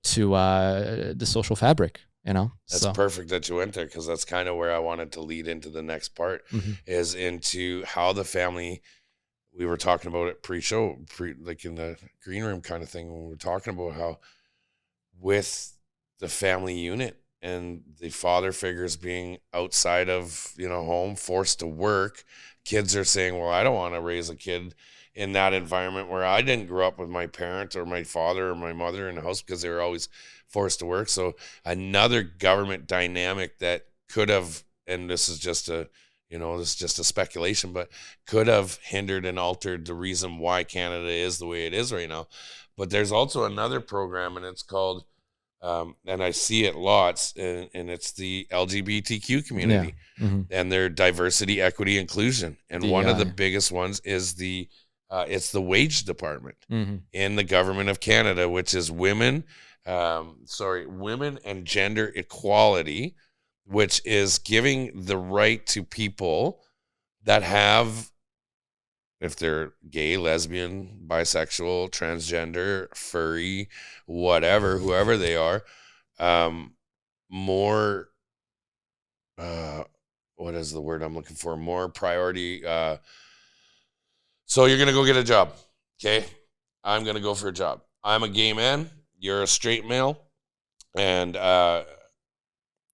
to the social fabric, you know? That's perfect that you went there, because that's kind of where I wanted to lead into the next part, is into how the family, we were talking about it pre-show, like in the green room kind of thing, when we were talking about how with the family unit and the father figures being outside of, home, forced to work, kids are saying, well, I don't want to raise a kid in that environment where I didn't grow up with my parent or my father or my mother in the house, because they were always forced to work. So another government dynamic that could have, and this is just a speculation, but could have hindered and altered the reason why Canada is the way it is right now. But there's also another program, and it's called, and I see it lots, and it's the LGBTQ community and their diversity, equity, inclusion. And one of the biggest ones is it's the wage department in the government of Canada, which is women and gender equality, which is giving the right to people that have, if they're gay, lesbian, bisexual, transgender, furry, whatever, whoever they are, more, what is the word I'm looking for? More priority. So you're going to go get a job. Okay. I'm going to go for a job. I'm a gay man. You're a straight male. And I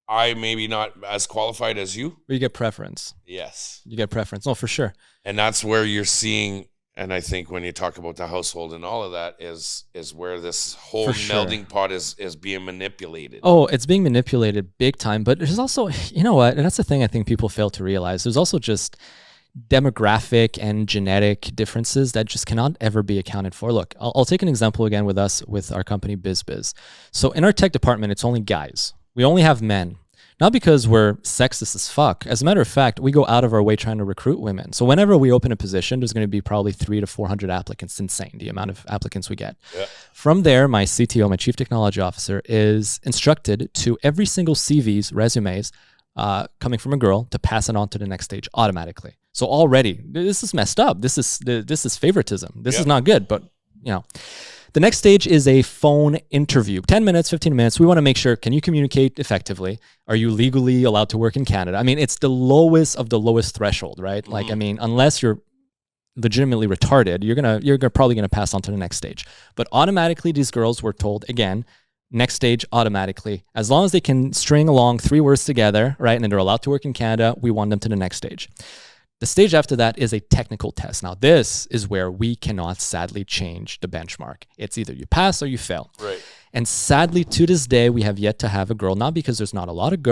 maybe not as qualified as you. But you get preference. Yes. You get preference. Oh, for sure. And that's where you're seeing And I think when you talk about the household and all of that is where this whole For sure. melding pot is being manipulated. Oh, it's being manipulated big time. But there's also, you know what? And that's the thing I think people fail to realize. There's also just demographic and genetic differences that just cannot ever be accounted for. Look, I'll take an example again with us, with our company BizBiz. So in our tech department, it's only guys. We only have men. Not because we're sexist as fuck. As a matter of fact, we go out of our way trying to recruit women. So whenever we open a position, there's going to be probably 300 to 400 applicants. It's insane, the amount of applicants we get. Yeah. From there, my CTO, my Chief Technology Officer, is instructed to every single CV's resumes coming from a girl to pass it on to the next stage automatically. So already, this is messed up. This is favoritism. This is not good. But the next stage is a phone interview. 10 minutes, 15 minutes. We want to make sure, can you communicate effectively? Are you legally allowed to work in Canada? I mean, it's the lowest of the lowest threshold, right? Like, I mean, unless you're legitimately retarded, you're probably gonna pass on to the next stage. But automatically, these girls were told, again, next stage automatically. As long as they can string along 3 words together, right, and they're allowed to work in Canada, we want them to the next stage. The stage after that is a technical test. Now, this is where we cannot sadly change the benchmark. It's either you pass or you fail. Right. And sadly, to this day, we have yet to have a girl, not because there's not a lot of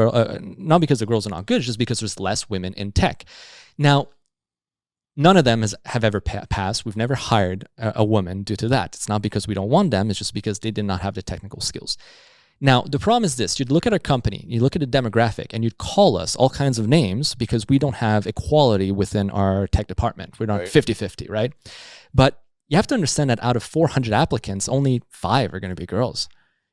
not because the girls are not good, just because there's less women in tech. Now, none of them have ever passed. We've never hired a woman due to that. It's not because we don't want them. It's just because they did not have the technical skills. Now, the problem is this. You'd look at our company, you look at the demographic, and you'd call us all kinds of names because we don't have equality within our tech department. We're not 50-50, right? But you have to understand that out of 400 applicants, only 5 are going to be girls.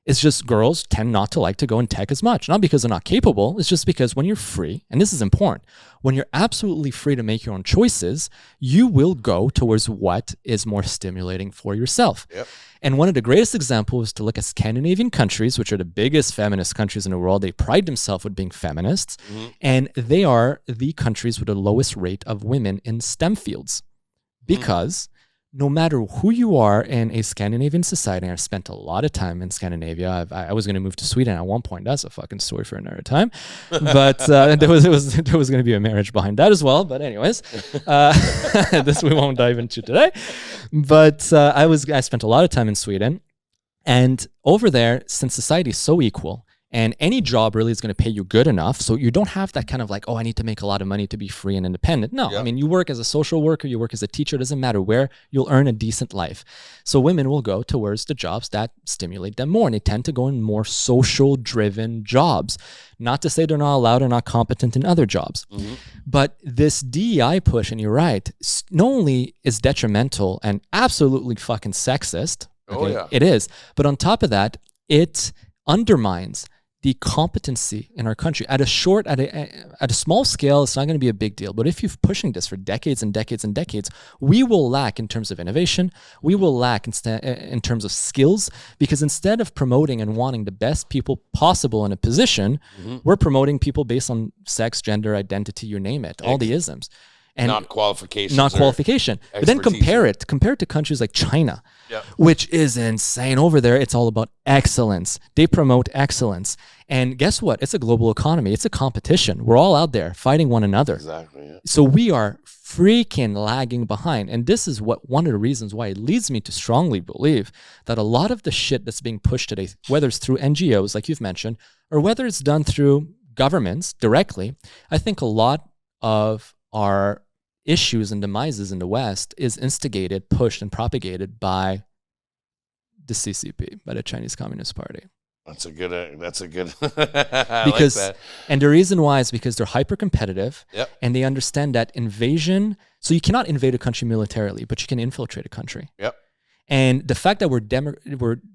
It's just girls tend not to like to go in tech as much. Not because they're not capable. It's just because when you're free, and this is important, when you're absolutely free to make your own choices, you will go towards what is more stimulating for yourself. Yep. And one of the greatest examples is to look at Scandinavian countries, which are the biggest feminist countries in the world. They pride themselves with being feminists, and they are the countries with the lowest rate of women in STEM fields. Because no matter who you are in a Scandinavian society, I've spent a lot of time in Scandinavia. I was going to move to Sweden at one point. That's a fucking story for another time. But there was going to be a marriage behind that as well. But anyways, this we won't dive into today. But I spent a lot of time in Sweden, and over there, since society is so equal, and any job really is going to pay you good enough, so you don't have that kind of like, oh, I need to make a lot of money to be free and independent. No, I mean, you work as a social worker, you work as a teacher, it doesn't matter where, you'll earn a decent life. So women will go towards the jobs that stimulate them more, and they tend to go in more social-driven jobs. Not to say they're not allowed or not competent in other jobs. But this DEI push, and you're right, not only is detrimental and absolutely fucking sexist, it is, but on top of that, it undermines the competency in our country. At a small scale, it's not going to be a big deal. But if you're pushing this for decades and decades and decades, we will lack in terms of innovation. We will lack in terms of skills, because instead of promoting and wanting the best people possible in a position, we're promoting people based on sex, gender, identity, you name it, all the isms. And not qualification. But then compare it to countries like China, which is insane. Over there, it's all about excellence. They promote excellence. And guess what? It's a global economy. It's a competition. We're all out there fighting one another. Exactly. Yeah. So we are freaking lagging behind. And this is one of the reasons why it leads me to strongly believe that a lot of the shit that's being pushed today, whether it's through NGOs, like you've mentioned, or whether it's done through governments directly, I think a lot of our issues and demises in the West is instigated, pushed, and propagated by the CCP, by the Chinese Communist Party. That's a good. Because, like that. And the reason why is because they're hyper competitive, and they understand that invasion. So you cannot invade a country militarily, but you can infiltrate a country. And the fact that we're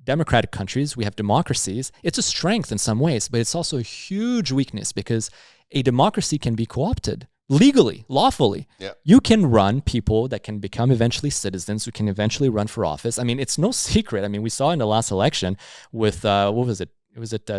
democratic countries, we have democracies, it's a strength in some ways, but it's also a huge weakness, because a democracy can be co-opted. Legally, lawfully. You can run people that can become eventually citizens, who can eventually run for office. I mean, it's no secret. I mean, we saw in the last election with, what was it? Was it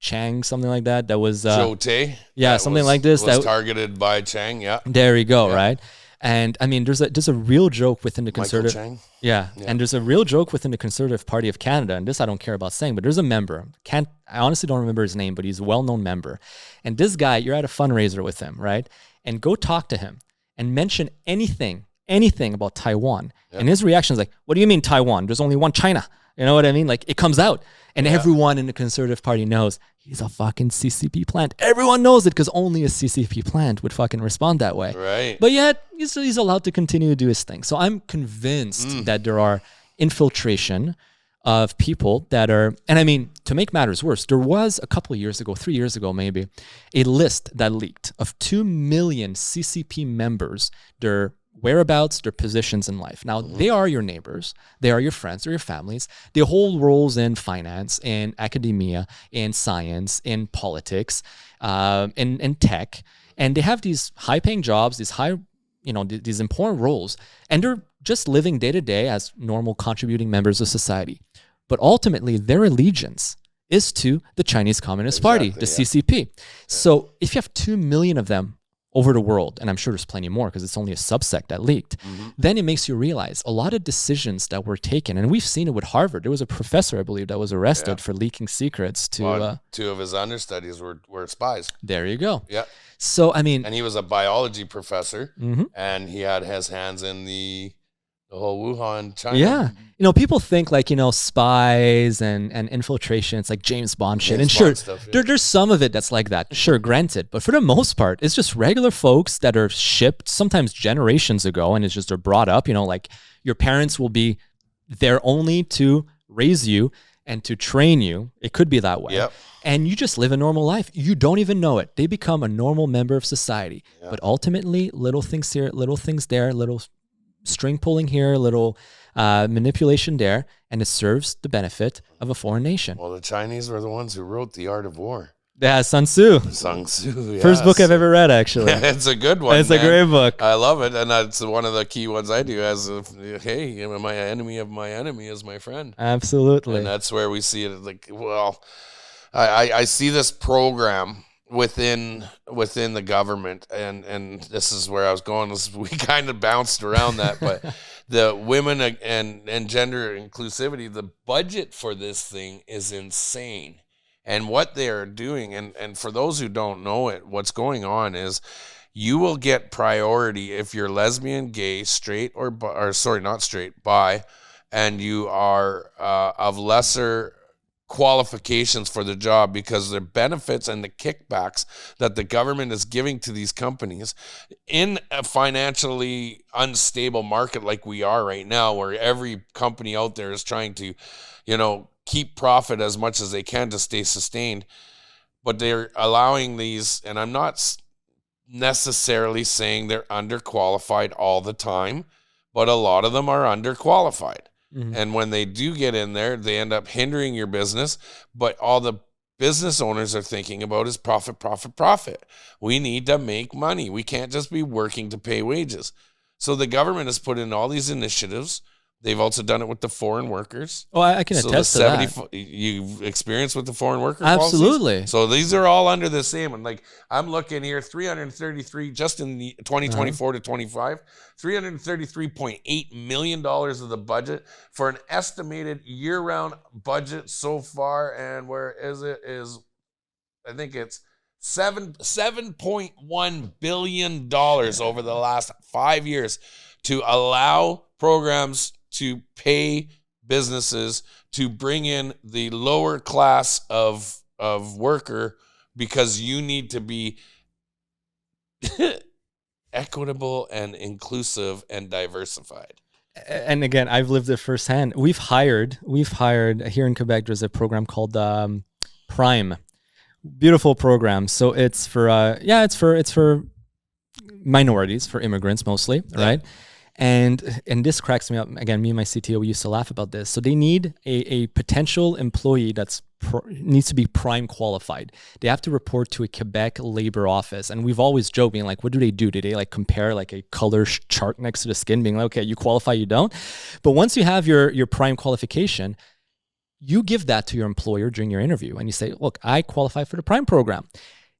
Chang, something like that? That was... Zhou Te. Yeah, that something like this. Was targeted by Chang, There you go, right? And I mean, there's a real joke within the Conservative... Chang? Yeah, and there's a real joke within the Conservative Party of Canada, and this I don't care about saying, but there's a member. I honestly don't remember his name, but he's a well-known member. And this guy, you're at a fundraiser with him, right? And go talk to him and mention anything anything about Taiwan. And his reaction is like, what do you mean Taiwan? There's only one China. You know what I mean? Like, it comes out. And everyone in the Conservative Party knows he's a fucking CCP plant. Everyone knows it because only a CCP plant would fucking respond that way. Right. But yet, he's allowed to continue to do his thing. So I'm convinced that there are infiltration of people that are, and I mean, to make matters worse, there was a couple of years ago, 3 years ago maybe, a list that leaked of 2 million CCP members, their whereabouts, their positions in life. Now, they are your neighbors, they are your friends, they're your families. They hold roles in finance, in academia, in science, in politics, in tech, and they have these high-paying jobs, these these important roles, and they're just living day to day as normal contributing members of society. But ultimately, their allegiance is to the Chinese Communist Party, the CCP. So if you have 2 million of them over the world, and I'm sure there's plenty more because it's only a subsect that leaked, then it makes you realize a lot of decisions that were taken, and we've seen it with Harvard. There was a professor, I believe, that was arrested for leaking secrets to... 2 of his understudies were spies. There you go. Yeah. So, I mean... And he was a biology professor, and he had his hands in the whole Wuhan, China. Yeah. You know, people think like, spies and infiltration, it's like James Bond shit. And sure, there's some of it that's like that. Sure, granted. But for the most part, it's just regular folks that are shipped sometimes generations ago, and it's just they're brought up, like your parents will be there only to raise you and to train you. It could be that way. Yep. And you just live a normal life. You don't even know it. They become a normal member of society. Yep. But ultimately, little things here, little things there, little string pulling here, little manipulation there, and it serves the benefit of a foreign nation. Well, the Chinese were the ones who wrote The Art of War. Yeah, Sun Tzu. Sun Tzu, yes. First book I've ever read, actually. It's a good one. It's a great book. I love it, and that's one of the key ones I do. Hey, my enemy of my enemy is my friend. Absolutely. And that's where we see it. Like, well, I see this program within the government, and this is where I was going. We kind of bounced around that, but the women and gender inclusivity, the budget for this thing is insane. And what they are doing, and for those who don't know it, what's going on is you will get priority if you're lesbian, gay, straight, or sorry, not straight, bi, and you are of lesser qualifications for the job, because the benefits and the kickbacks that the government is giving to these companies in a financially unstable market like we are right now, where every company out there is trying to, keep profit as much as they can to stay sustained. But they're allowing these, and I'm not necessarily saying they're underqualified all the time, but a lot of them are underqualified. Mm-hmm. And when they do get in there, they end up hindering your business. But all the business owners are thinking about is profit, profit, profit. We need to make money. We can't just be working to pay wages. So the government has put in all these initiatives. They've also done it with the foreign workers. Oh, I can attest to that. You've experienced with the foreign worker Absolutely. policies? So these are all under the same. And like, I'm looking here, 333, just in the 2024 to 25, $333.8 million of the budget for an estimated year-round budget so far. And where is it? I think it's $7.1 billion over the last 5 years to allow programs to pay businesses to bring in the lower class of worker, because you need to be equitable and inclusive and diversified. And again, I've lived it firsthand. We've hired here in Quebec. There's a program called Prime. Beautiful program. So it's for it's for minorities, for immigrants mostly, right? And this cracks me up. Again, me and my CTO, we used to laugh about this. So they need a potential employee that's needs to be prime qualified. They have to report to a Quebec labor office. And we've always joked, being like, what do? Do they like compare like a color chart next to the skin, being like, okay, you qualify, you don't? But once you have your prime qualification, you give that to your employer during your interview. And you say, look, I qualify for the prime program.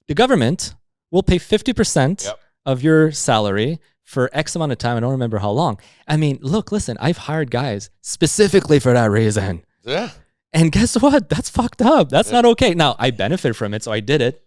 The government will pay 50% of your salary for X amount of time. I don't remember how long. I mean, listen, I've hired guys specifically for that reason. Yeah. And guess what? That's fucked up. That's not okay. Now, I benefit from it, so I did it.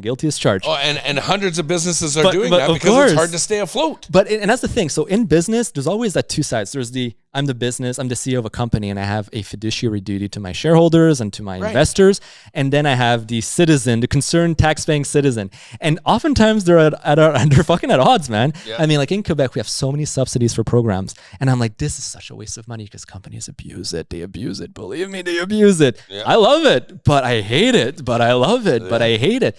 guilty as charged. Oh, and hundreds of businesses are doing that because it's hard to stay afloat. And that's the thing. So in business, there's always that two sides. There's I'm the CEO of a company, and I have a fiduciary duty to my shareholders and to my investors. And then I have the citizen, the concerned tax-paying citizen. And oftentimes they're they're fucking at odds, man. Yeah. I mean, like in Quebec, we have so many subsidies for programs. And I'm like, this is such a waste of money because companies abuse it. They abuse it. Believe me, they abuse it. Yeah. I love it, but I hate it. But I love it, but I hate it.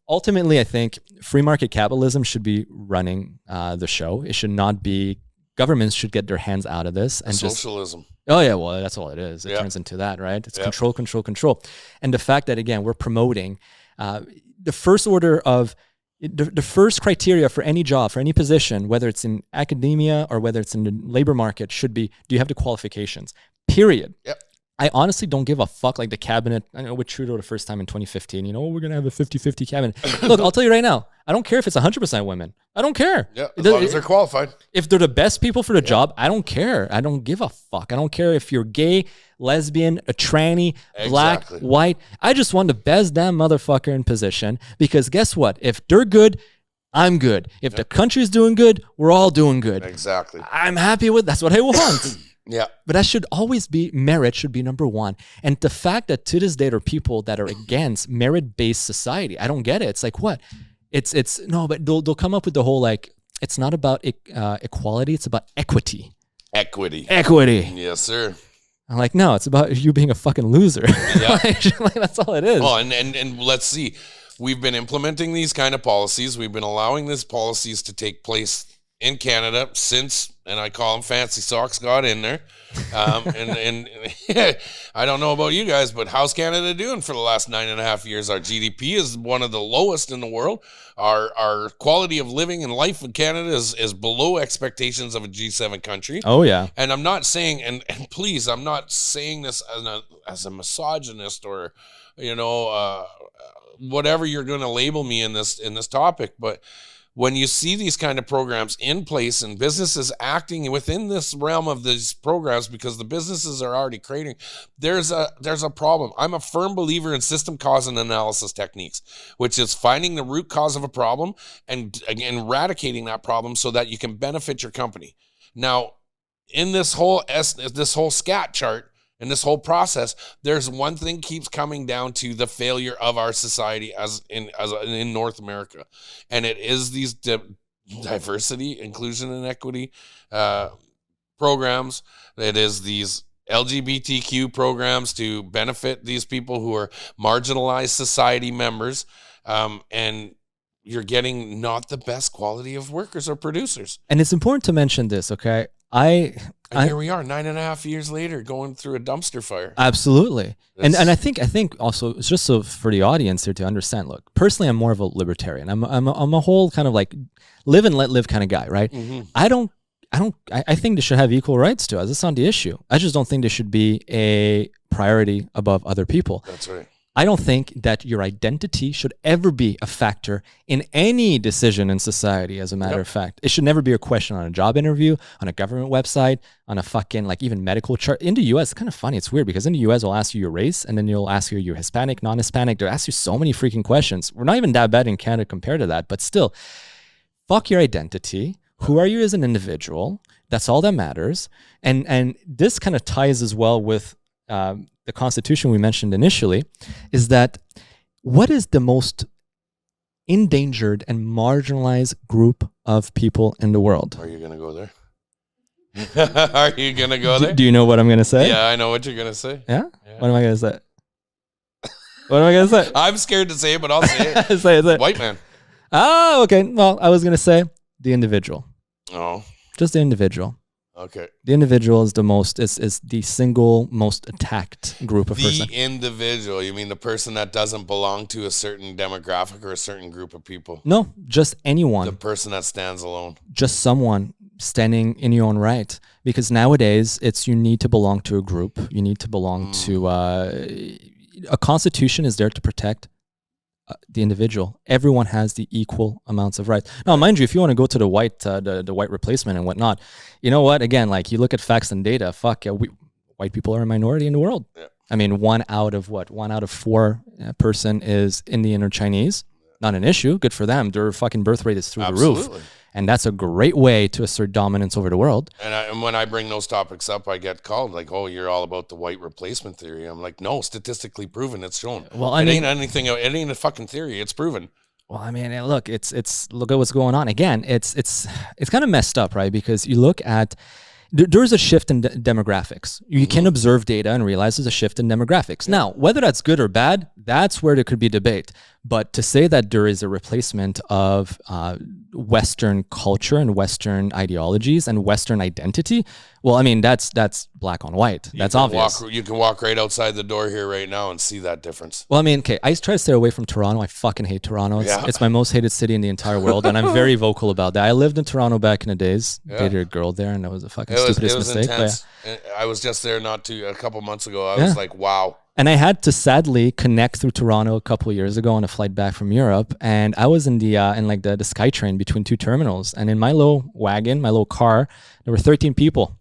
Ultimately, I think free market capitalism should be running the show. It should not be. Governments should get their hands out of this and socialism. Oh yeah, well that's all it is. It turns into that, right? It's control, control, control. And the fact that again we're promoting the first order of the first criteria for any job, for any position, whether it's in academia or whether it's in the labor market, should be: do you have the qualifications? Period. Yep. I honestly don't give a fuck. Like the cabinet, I know with Trudeau the first time in 2015, we're going to have a 50-50 cabinet. Look, I'll tell you right now, I don't care if it's 100% women. I don't care. Yeah, as long as they're qualified. If they're the best people for the job, I don't care. I don't give a fuck. I don't care if you're gay, lesbian, a tranny, black, white. I just want the best damn motherfucker in position because guess what? If they're good, I'm good. If the country's doing good, we're all doing good. Exactly. I'm happy with that's what I want. Yeah. But that should always be merit should be number one. And the fact that to this day there are people that are against merit-based society, I don't get it. It's like what? It's no, but they'll come up with the whole like it's not about equality, it's about equity. Equity. Yes, sir. I'm like, no, it's about you being a fucking loser. Yeah. like, that's all it is. Oh, and let's see. We've been implementing these kind of policies. We've been allowing these policies to take place in Canada since, and I call them fancy socks, got in there. And I don't know about you guys, but how's Canada doing for the last 9.5 years? Our GDP is one of the lowest in the world. Our quality of living and life in Canada is below expectations of a G7 country. Oh, yeah. And I'm not saying, and please, I'm not saying this as a misogynist or, whatever you're going to label me in this topic, but when you see these kind of programs in place and businesses acting within this realm of these programs because the businesses are already creating, there's a problem. I'm a firm believer in system cause and analysis techniques, which is finding the root cause of a problem and again eradicating that problem so that you can benefit your company. Now, in this whole scat chart, in this whole process, there's one thing keeps coming down to the failure of our society as in North America, and it is these diversity, inclusion, and equity programs. It is these LGBTQ programs to benefit these people who are marginalized society members, and you're getting not the best quality of workers or producers. And it's important to mention this, okay? And here we are 9.5 years later going through a dumpster fire. Absolutely. And I think also it's just so for the audience here to understand, look, personally, I'm more of a libertarian. I'm a whole kind of like live and let live kind of guy, right? Mm-hmm. I think they should have equal rights to us. That's not the issue. I just don't think they should be a priority above other people. That's right. I don't think that your identity should ever be a factor in any decision in society, as a matter of fact. It should never be a question on a job interview, on a government website, on a fucking, like, even medical chart. In the U.S., it's kind of funny. It's weird because in the U.S., they'll ask you your race, and then you'll ask you're Hispanic, non-Hispanic. They'll ask you so many freaking questions. We're not even that bad in Canada compared to that, but still, fuck your identity. Who are you as an individual? That's all that matters. And this kind of ties as well with the Constitution we mentioned initially, is that what is the most endangered and marginalized group of people in the world? Are you going to go there? Are you going to go there? Do you know what I'm going to say? Yeah, I know what you're going to say. Yeah? What am I going to say? What am I going to say? I'm scared to say it, but I'll say it. Say it. White man. Oh, okay. Well, I was going to say the individual. Oh. Just the individual. Okay. The individual is is the single most attacked group of person. The individual, you mean the person that doesn't belong to a certain demographic or a certain group of people? No, just anyone. The person that stands alone. Just someone standing in your own right. Because nowadays, you need to belong to a group. You need to belong to a constitution is there to protect the individual. Everyone has the equal amounts of rights. Now, mind you, if you want to go to the white replacement and whatnot, you know what? Again, like you look at facts and data. Fuck yeah, white people are a minority in the world. Yeah. I mean, one out of four person is Indian or Chinese. Not an issue. Good for them. Their fucking birth rate is through the roof. And that's a great way to assert dominance over the world. And when I bring those topics up, I get called like, "Oh, you're all about the white replacement theory." I'm like, "No, statistically proven. It's shown. Well, it ain't anything. It ain't a fucking theory. It's proven." Well, I mean, look, look at what's going on. Again, it's kind of messed up, right? Because you look at there's a shift in demographics. You can observe data and realize there's a shift in demographics. Now, whether that's good or bad, that's where there could be debate. But to say that there is a replacement of Western culture and Western ideologies and Western identity, well, I mean, that's black on white. That's obvious. You can walk right outside the door here right now and see that difference. Well, I mean, okay, I try to stay away from Toronto. I fucking hate Toronto. It's my most hated city in the entire world, and I'm very vocal about that. I lived in Toronto back in the days. Dated a girl there, and that was a fucking stupidest mistake. Intense. I was just there a couple months ago. I was like, wow. And I had to sadly connect through Toronto a couple of years ago on a flight back from Europe, and I was in the SkyTrain between two terminals, and in my little wagon, my little car, there were 13 people.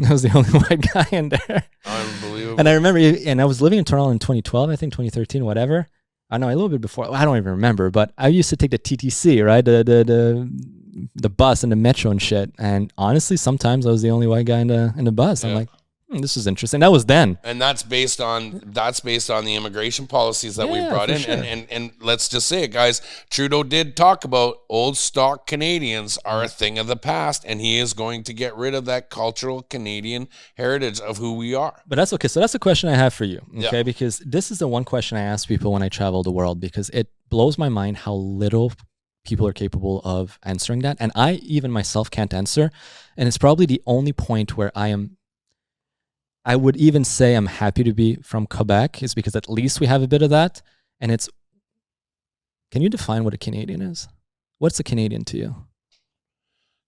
I was the only white guy in there. Unbelievable. And I remember, and I was living in Toronto in 2012, I think 2013, whatever. I know a little bit before. I don't even remember, but I used to take the TTC, right, the bus and the metro and shit. And honestly, sometimes I was the only white guy in the bus. I'm like, this is interesting. That was then. And that's based on the immigration policies that we brought in. Sure. And let's just say it, guys. Trudeau did talk about old stock Canadians are a thing of the past, and he is going to get rid of that cultural Canadian heritage of who we are. But that's okay. So that's a question I have for you, okay? Because this is the one question I ask people when I travel the world, because it blows my mind how little people are capable of answering that. And I even myself can't answer. And it's probably the only point where I would even say I'm happy to be from Quebec, is because at least we have a bit of that. And can you define what a Canadian is? What's a Canadian to you?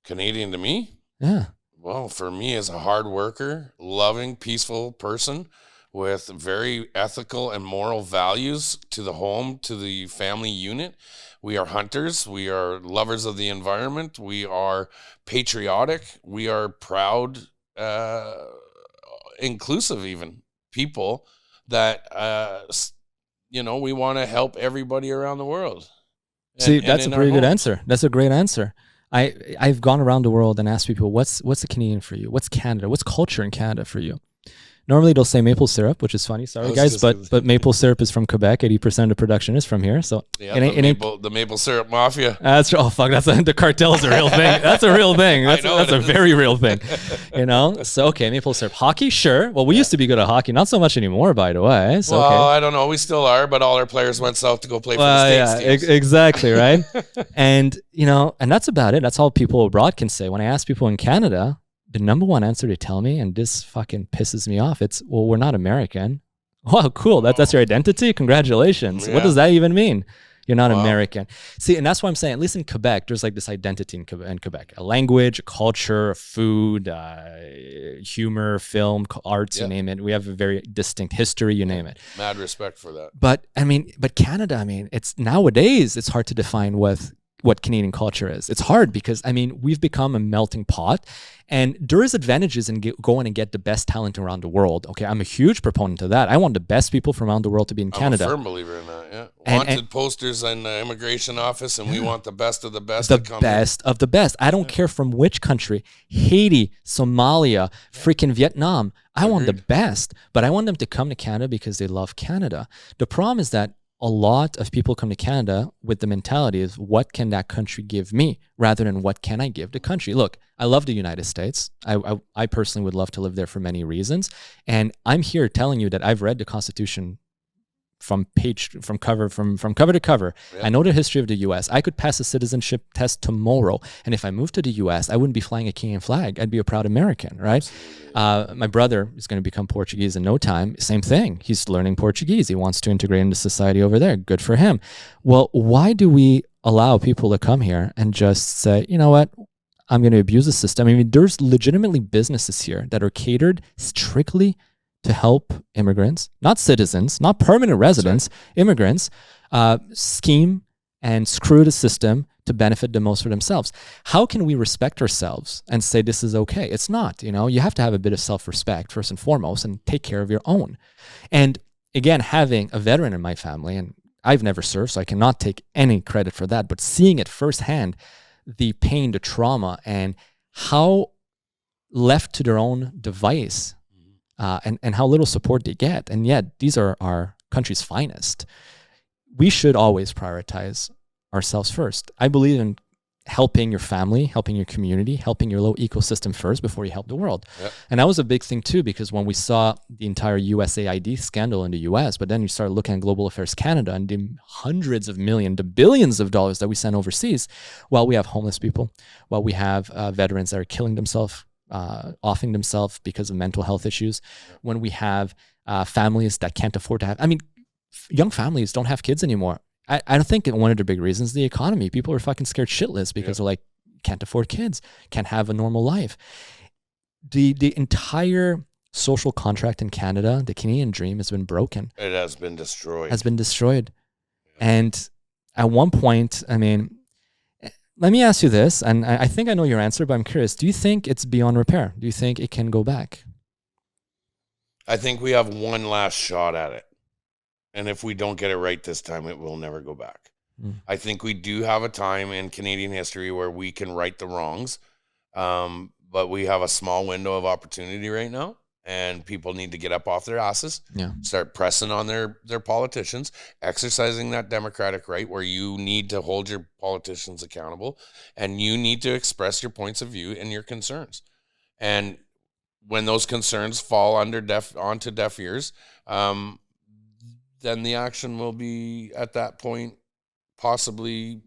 Canadian to me? Yeah. Well, for me, as a hard worker, loving, peaceful person with very ethical and moral values to the home, to the family unit. We are hunters. We are lovers of the environment. We are patriotic. We are proud, inclusive even people that we want to help everybody around the world. See, that's a pretty good answer. That's a great answer. I've gone around the world and asked people, what's a Canadian for you? What's Canada? What's culture in Canada for you? Normally they'll say maple syrup, which is funny. Sorry, guys, but maple syrup is from Quebec. 80% of the production is from here. So the maple syrup mafia. That's the cartel is a real thing. That's a real thing. That's a very real thing. So okay, maple syrup. Hockey, sure. Well, we used to be good at hockey, not so much anymore, by the way. So, I don't know. We still are, but all our players went south to go play for the States teams. Exactly, right. And and that's about it. That's all people abroad can say. When I ask people in Canada, the number one answer they tell me, and this fucking pisses me off, it's, well, we're not American. Wow, cool. That's your identity? Congratulations. Yeah. What does that even mean? You're not American. See, and that's why I'm saying, at least in Quebec, there's like this identity in Quebec. A language, a culture, food, humor, film, arts, you name it. We have a very distinct history, you name it. Mad respect for that. But Canada, it's nowadays, it's hard to define what Canadian culture is. It's hard because, we've become a melting pot, and there is advantages in going and get the best talent around the world. Okay, I'm a huge proponent of that. I want the best people from around the world to be in Canada. I'm a firm believer in that, yeah. Wanted posters in the immigration office, and we want the best of the best to come best of the best. I don't care from which country. Haiti, Somalia, freaking Vietnam. I want the best, but I want them to come to Canada because they love Canada. The problem is that a lot of people come to Canada with the mentality of what can that country give me rather than what can I give the country. Look, I love the United States. I personally would love to live there for many reasons. And I'm here telling you that I've read the Constitution from cover to cover. Yeah. I know the history of the U.S. I could pass a citizenship test tomorrow, and if I moved to the U.S., I wouldn't be flying a Canadian flag. I'd be a proud American, right? My brother is going to become Portuguese in no time. Same thing. He's learning Portuguese. He wants to integrate into society over there. Good for him. Well, why do we allow people to come here and just say, you know what? I'm going to abuse the system. There's legitimately businesses here that are catered strictly to help immigrants, not citizens, not permanent residents, immigrants, scheme and screw the system to to benefit the most for themselves. How can we respect ourselves and say this is okay? It's not, you have to have a bit of self-respect first and foremost and take care of your own. And again, having a veteran in my family, and I've never served, so I cannot take any credit for that, but seeing it firsthand, the pain, the trauma, and how left to their own device and how little support they get. And yet, these are our country's finest. We should always prioritize ourselves first. I believe in helping your family, helping your community, helping your little ecosystem first before you help the world. Yep. And that was a big thing too, because when we saw the entire USAID scandal in the US, but then you start looking at Global Affairs Canada and the hundreds of millions, the billions of dollars that we send overseas, while we have homeless people, while we have veterans that are killing themselves, offing themselves because of mental health issues, when we have families that can't afford to have, young families don't have kids anymore. I don't think one of the big reasons is the economy. People are fucking scared shitless because they're like, can't afford kids, can't have a normal life. The entire social contract in Canada, the Canadian dream, has been broken. It has been destroyed. Yeah. And at one point, let me ask you this, and I think I know your answer, but I'm curious. Do you think it's beyond repair? Do you think it can go back? I think we have one last shot at it. And if we don't get it right this time, it will never go back. I think we do have a time in Canadian history where we can right the wrongs. But we have a small window of opportunity right now. And people need to get up off their asses, start pressing on their politicians, exercising that democratic right where you need to hold your politicians accountable and you need to express your points of view and your concerns. And when those concerns fall onto deaf ears, then the action will be at that point possibly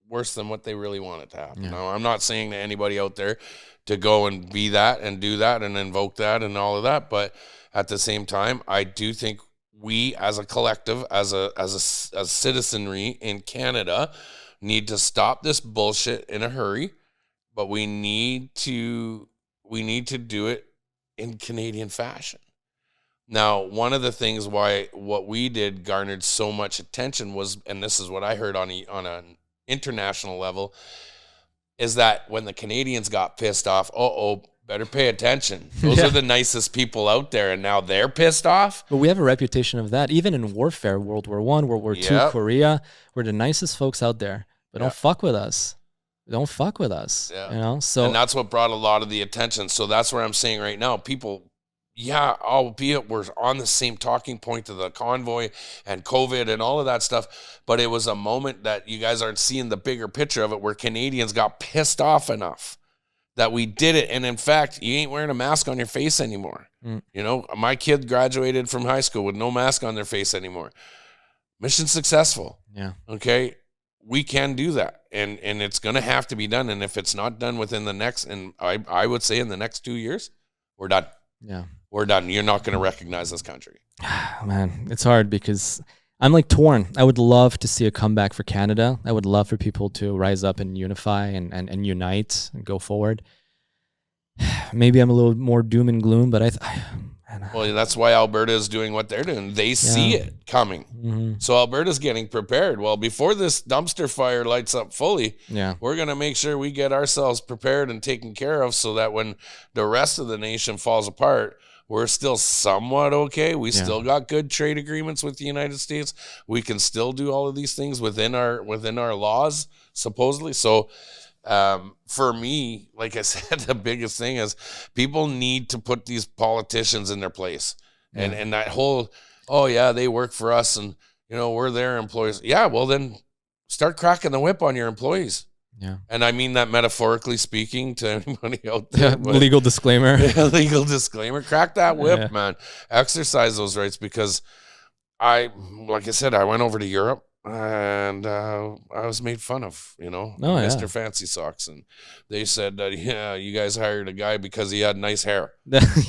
worse than what they really want it to happen. Yeah. Now, I'm not saying to anybody out there to go and be that and do that and invoke that and all of that, but at the same time, I do think we as a collective, as a citizenry in Canada, need to stop this bullshit in a hurry, but we need to do it in Canadian fashion. Now, one of the things why what we did garnered so much attention was, and this is what I heard on an international level, is that when the Canadians got pissed off, better pay attention. Those are the nicest people out there, and now they're pissed off. But we have a reputation of that, even in warfare, World War I, World War II, Korea. We're the nicest folks out there, but don't fuck with us. Don't fuck with us. Yeah. So, and that's what brought a lot of the attention. So that's what I'm saying right now. People, albeit we're on the same talking point to the convoy and COVID and all of that stuff, but it was a moment that you guys aren't seeing the bigger picture of it, where Canadians got pissed off enough that we did it. And in fact, you ain't wearing a mask on your face anymore. My kid graduated from high school with no mask on their face anymore. Mission successful. Yeah. Okay. We can do that. And it's going to have to be done. And if it's not done within the next, and I would say in the next 2 years, we're done. Yeah. We're done. You're not going to recognize this country. Man, it's hard because I'm like torn. I would love to see a comeback for Canada. I would love for people to rise up and unify and unite and go forward. Maybe I'm a little more doom and gloom, but well, that's why Alberta is doing what they're doing. They see it coming. Mm-hmm. So Alberta's getting prepared. Well, before this dumpster fire lights up fully, we're going to make sure we get ourselves prepared and taken care of so that when the rest of the nation falls apart, we're still somewhat okay. We still got good trade agreements with the United States. We can still do all of these things within our laws, supposedly. So for me, like I said, the biggest thing is people need to put these politicians in their place. And that whole, they work for us and, we're their employees. Yeah, well, then start cracking the whip on your employees. Yeah. And I mean that metaphorically speaking to anybody out there. Legal disclaimer. Legal disclaimer. Crack that whip, man. Exercise those rights, because like I said, I went over to Europe and I was made fun of, Mr. Fancy Socks. And they said, you guys hired a guy because he had nice hair.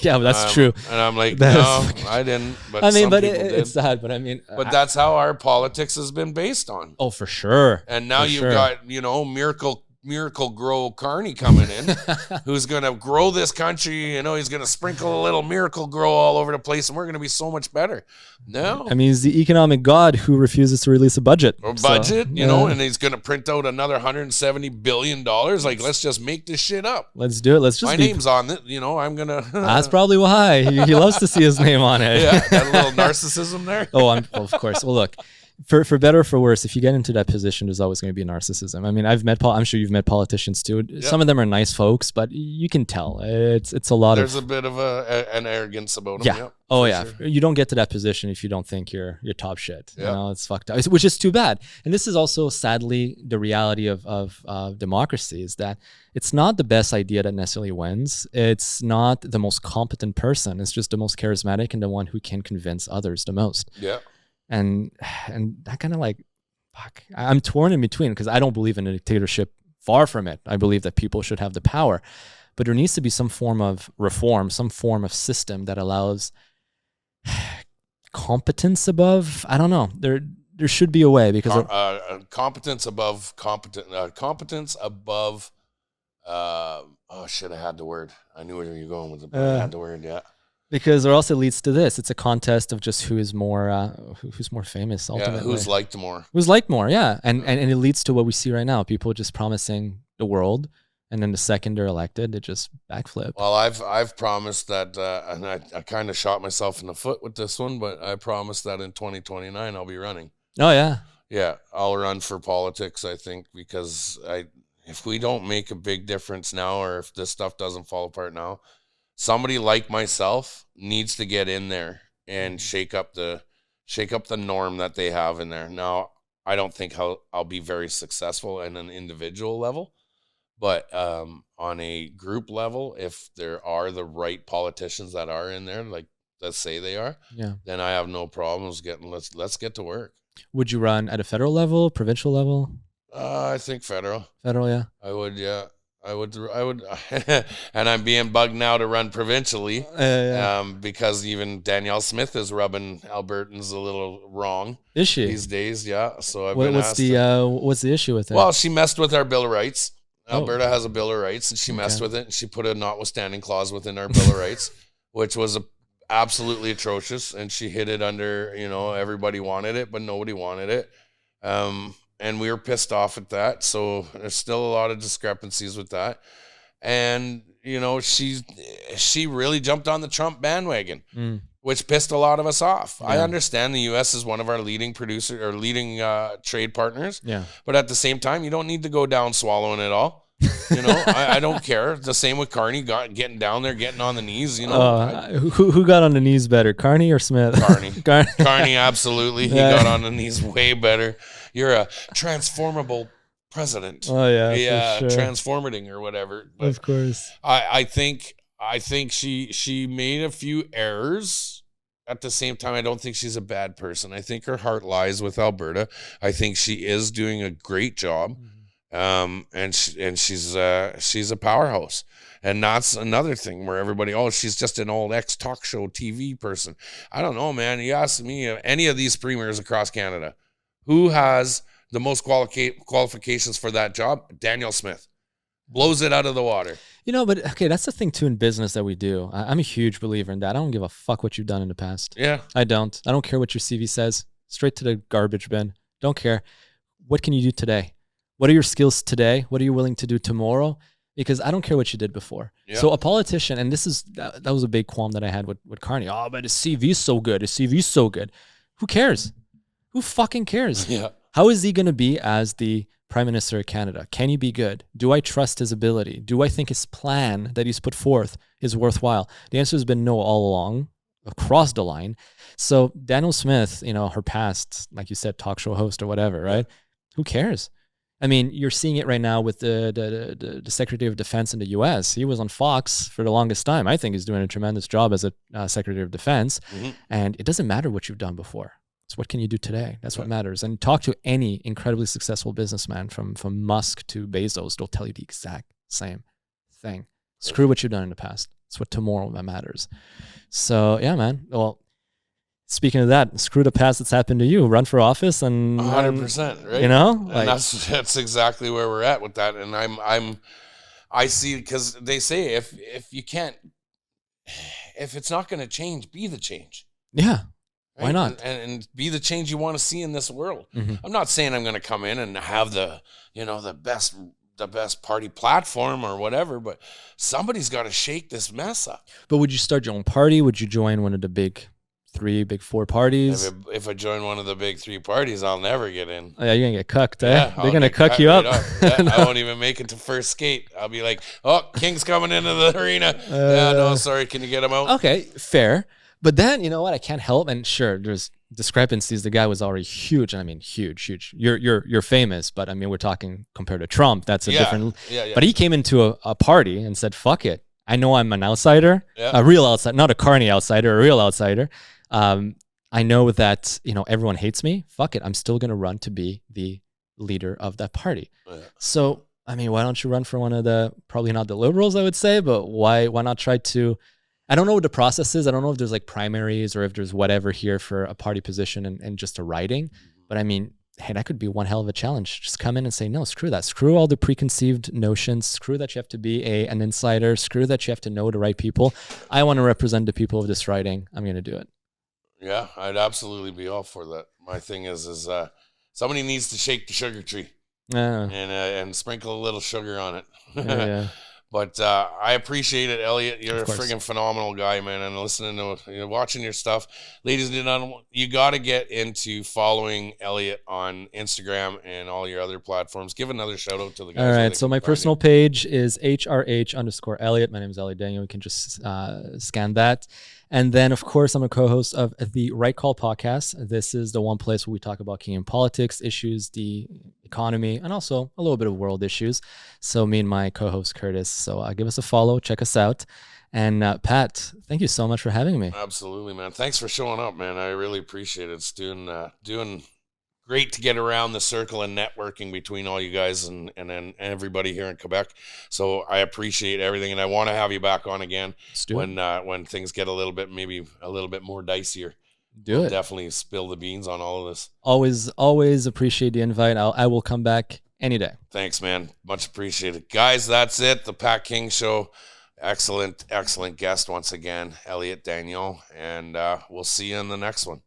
Yeah, that's true. And I'm like, no, I didn't. But it's sad. But but that's how our politics has been based on. Oh, for sure. And now you've got, Miracle Grow Carney coming in, who's going to grow this country. You know, he's going to sprinkle a little Miracle Grow all over the place, and we're going to be so much better. No. I mean, he's the economic god who refuses to release a budget. Or budget, you know, and he's going to print out another $170 billion. Like, let's just make this shit up. Let's do it. Let's just My name's on it. You know, I'm going to. That's probably why. He loves to see his name on it. Yeah, that little narcissism there. Well, of course. Well, look. For better or for worse, if you get into that position, there's always going to be narcissism. I mean, I'm sure you've met politicians too. Yep. Some of them are nice folks, but you can tell it's a lot There's a bit of an arrogance about them. Yeah. Yep, oh yeah. Sure. You don't get to that position if you don't think you're top shit. Yep. You know, it's fucked up. Which is too bad. And this is also sadly the reality of democracy is that it's not the best idea that necessarily wins. It's not the most competent person. It's just the most charismatic and the one who can convince others the most. Yeah. And that kind of like, fuck, I'm torn in between because I don't believe in a dictatorship. Far from it. I believe that people should have the power, but there needs to be some form of reform, some form of system that allows competence above. I don't know. There should be a way because competence above competent. Competence above. Oh shit! I had the word. I knew where you were going with it. I had the word. Yeah. Because or else it leads to this. It's a contest of just who is more who's more famous ultimately. Yeah, who's liked more. Who's liked more, yeah. And it leads to what we see right now. People just promising the world, and then the second they're elected, it just backflip. Well, I've promised that, and I kind of shot myself in the foot with this one, but I promised that in 2029 I'll be running. Oh, yeah. Yeah, I'll run for politics, I think, because if we don't make a big difference now, or if this stuff doesn't fall apart now, somebody like myself needs to get in there and shake up the norm that they have in there. Now, I don't think I'll be very successful in an individual level, but on a group level, if there are the right politicians that are in there, like let's say they are, yeah, then I have no problems let's get to work. Would you run at a federal level, provincial level? I think federal. Federal, yeah. I would, yeah. I would, and I'm being bugged now to run provincially, because even Danielle Smith is rubbing Albertans a little wrong. Is she these days? Yeah. So I've been asked. What's the issue with it? Well, she messed with our Bill of Rights. Alberta has a Bill of Rights, and she messed with it, and she put a notwithstanding clause within our Bill of Rights, which was absolutely atrocious. And she hid it under, everybody wanted it, but nobody wanted it. And we were pissed off at that. So there's still a lot of discrepancies with that. And, she really jumped on the Trump bandwagon, which pissed a lot of us off. Yeah. I understand the U.S. is one of our leading trade partners. Yeah. But at the same time, you don't need to go down swallowing it all. I don't care. The same with Carney getting down there, getting on the knees. Who got on the knees better, Carney or Smith? Carney. Carney, absolutely. He got on the knees way better. You're a transformable president. Oh yeah, sure. Transformating or whatever. But of course. I think she made a few errors. At the same time, I don't think she's a bad person. I think her heart lies with Alberta. I think she is doing a great job. And she's a powerhouse, and that's another thing where everybody, she's just an old ex-talk show TV person. I don't know, man. You ask me, any of these premiers across Canada, who has the most qualifications for that job? Danielle Smith blows it out of the water. But okay, that's the thing too in business that we do. I'm a huge believer in that. I don't give a fuck what you've done in the past. Yeah, I don't care what your CV says. Straight to the garbage bin. Don't care. What can you do today? What are your skills today? What are you willing to do tomorrow? Because I don't care what you did before. Yep. So a politician, and that was a big qualm that I had with Carney. Oh, but his CV's so good. His CV's so good. Who cares? Who fucking cares? Yeah. How is he going to be as the Prime Minister of Canada? Can he be good? Do I trust his ability? Do I think his plan that he's put forth is worthwhile? The answer has been no all along, across the line. So Danielle Smith, her past, like you said, talk show host or whatever, right? Who cares? I mean, you're seeing it right now with the Secretary of Defense in the U.S. He was on Fox for the longest time. I think he's doing a tremendous job as a Secretary of Defense. Mm-hmm. And it doesn't matter what you've done before. It's what can you do today? That's what matters. And talk to any incredibly successful businessman from Musk to Bezos. They'll tell you the exact same thing. Screw what you've done in the past. It's what tomorrow that matters. So, yeah, man. Well, speaking of that, screw the past that's happened to you. Run for office and 100%, right? You know, and like, that's exactly where we're at with that. And I see, because they say if it's not going to change, be the change. yeah. Right? Why not? And be the change you want to see in this world. Mm-hmm. I'm not saying I'm going to come in and have the best party platform or whatever, but somebody's got to shake this mess up. But would you start your own party? Would you join one of the big 3, big 4 parties? If I join one of the big 3 parties, I'll never get in. Oh, yeah, you're gonna get cucked, eh? Yeah, They're gonna cuck you right up. Yeah, No. I won't even make it to first skate. I'll be like, "Oh, King's coming into the arena." Yeah, no, sorry. Can you get him out? Okay, fair. But then, you know what? I can't help, and sure, there's discrepancies. The guy was already huge, and I mean, huge. You're famous, but I mean, we're talking compared to Trump. That's a different. Yeah. But he came into a party and said, "Fuck it. I know I'm an outsider, a real outsider, not a Carney outsider, a real outsider. I know that, you know, everyone hates me. Fuck it. I'm still gonna run to be the leader of that party." Yeah. So, I mean, why don't you run for one of the, probably not the liberals, I would say, but why not try to, I don't know what the process is. I don't know if there's like primaries or if there's whatever here for a party position and just a riding. But I mean, hey, that could be one hell of a challenge. Just come in and say, no, screw that. Screw all the preconceived notions. Screw that you have to be an insider. Screw that you have to know the right people. I want to represent the people of this riding. I'm going to do it. Yeah, I'd absolutely be all for that. My thing is somebody needs to shake the sugar tree and sprinkle a little sugar on it. Yeah. But I appreciate it, Elliot. You're a friggin' phenomenal guy, man. And listening to, watching your stuff, ladies and gentlemen, you got to get into following Elliot on Instagram and all your other platforms. Give another shout out to the guys. All right. So my personal page is HRH_Elliot. My name is Elliot Daigneault. You can just scan that. And then, of course, I'm a co-host of the Right Call podcast. This is the one place where we talk about Canadian politics, issues, the economy, and also a little bit of world issues. So me and my co-host, Curtis. So give us a follow. Check us out. And Pat, thank you so much for having me. Absolutely, man. Thanks for showing up, man. I really appreciate it. It's doing great to get around the circle and networking between all you guys and everybody here in Quebec. So I appreciate everything, and I want to have you back on again when things get maybe a little bit more dicier. We'll definitely spill the beans on all of this. Always appreciate the invite. I will come back any day. Thanks, man. Much appreciated. Guys, that's it. The Pat King Show. Excellent guest once again, Elliot Daigneault, and we'll see you in the next one.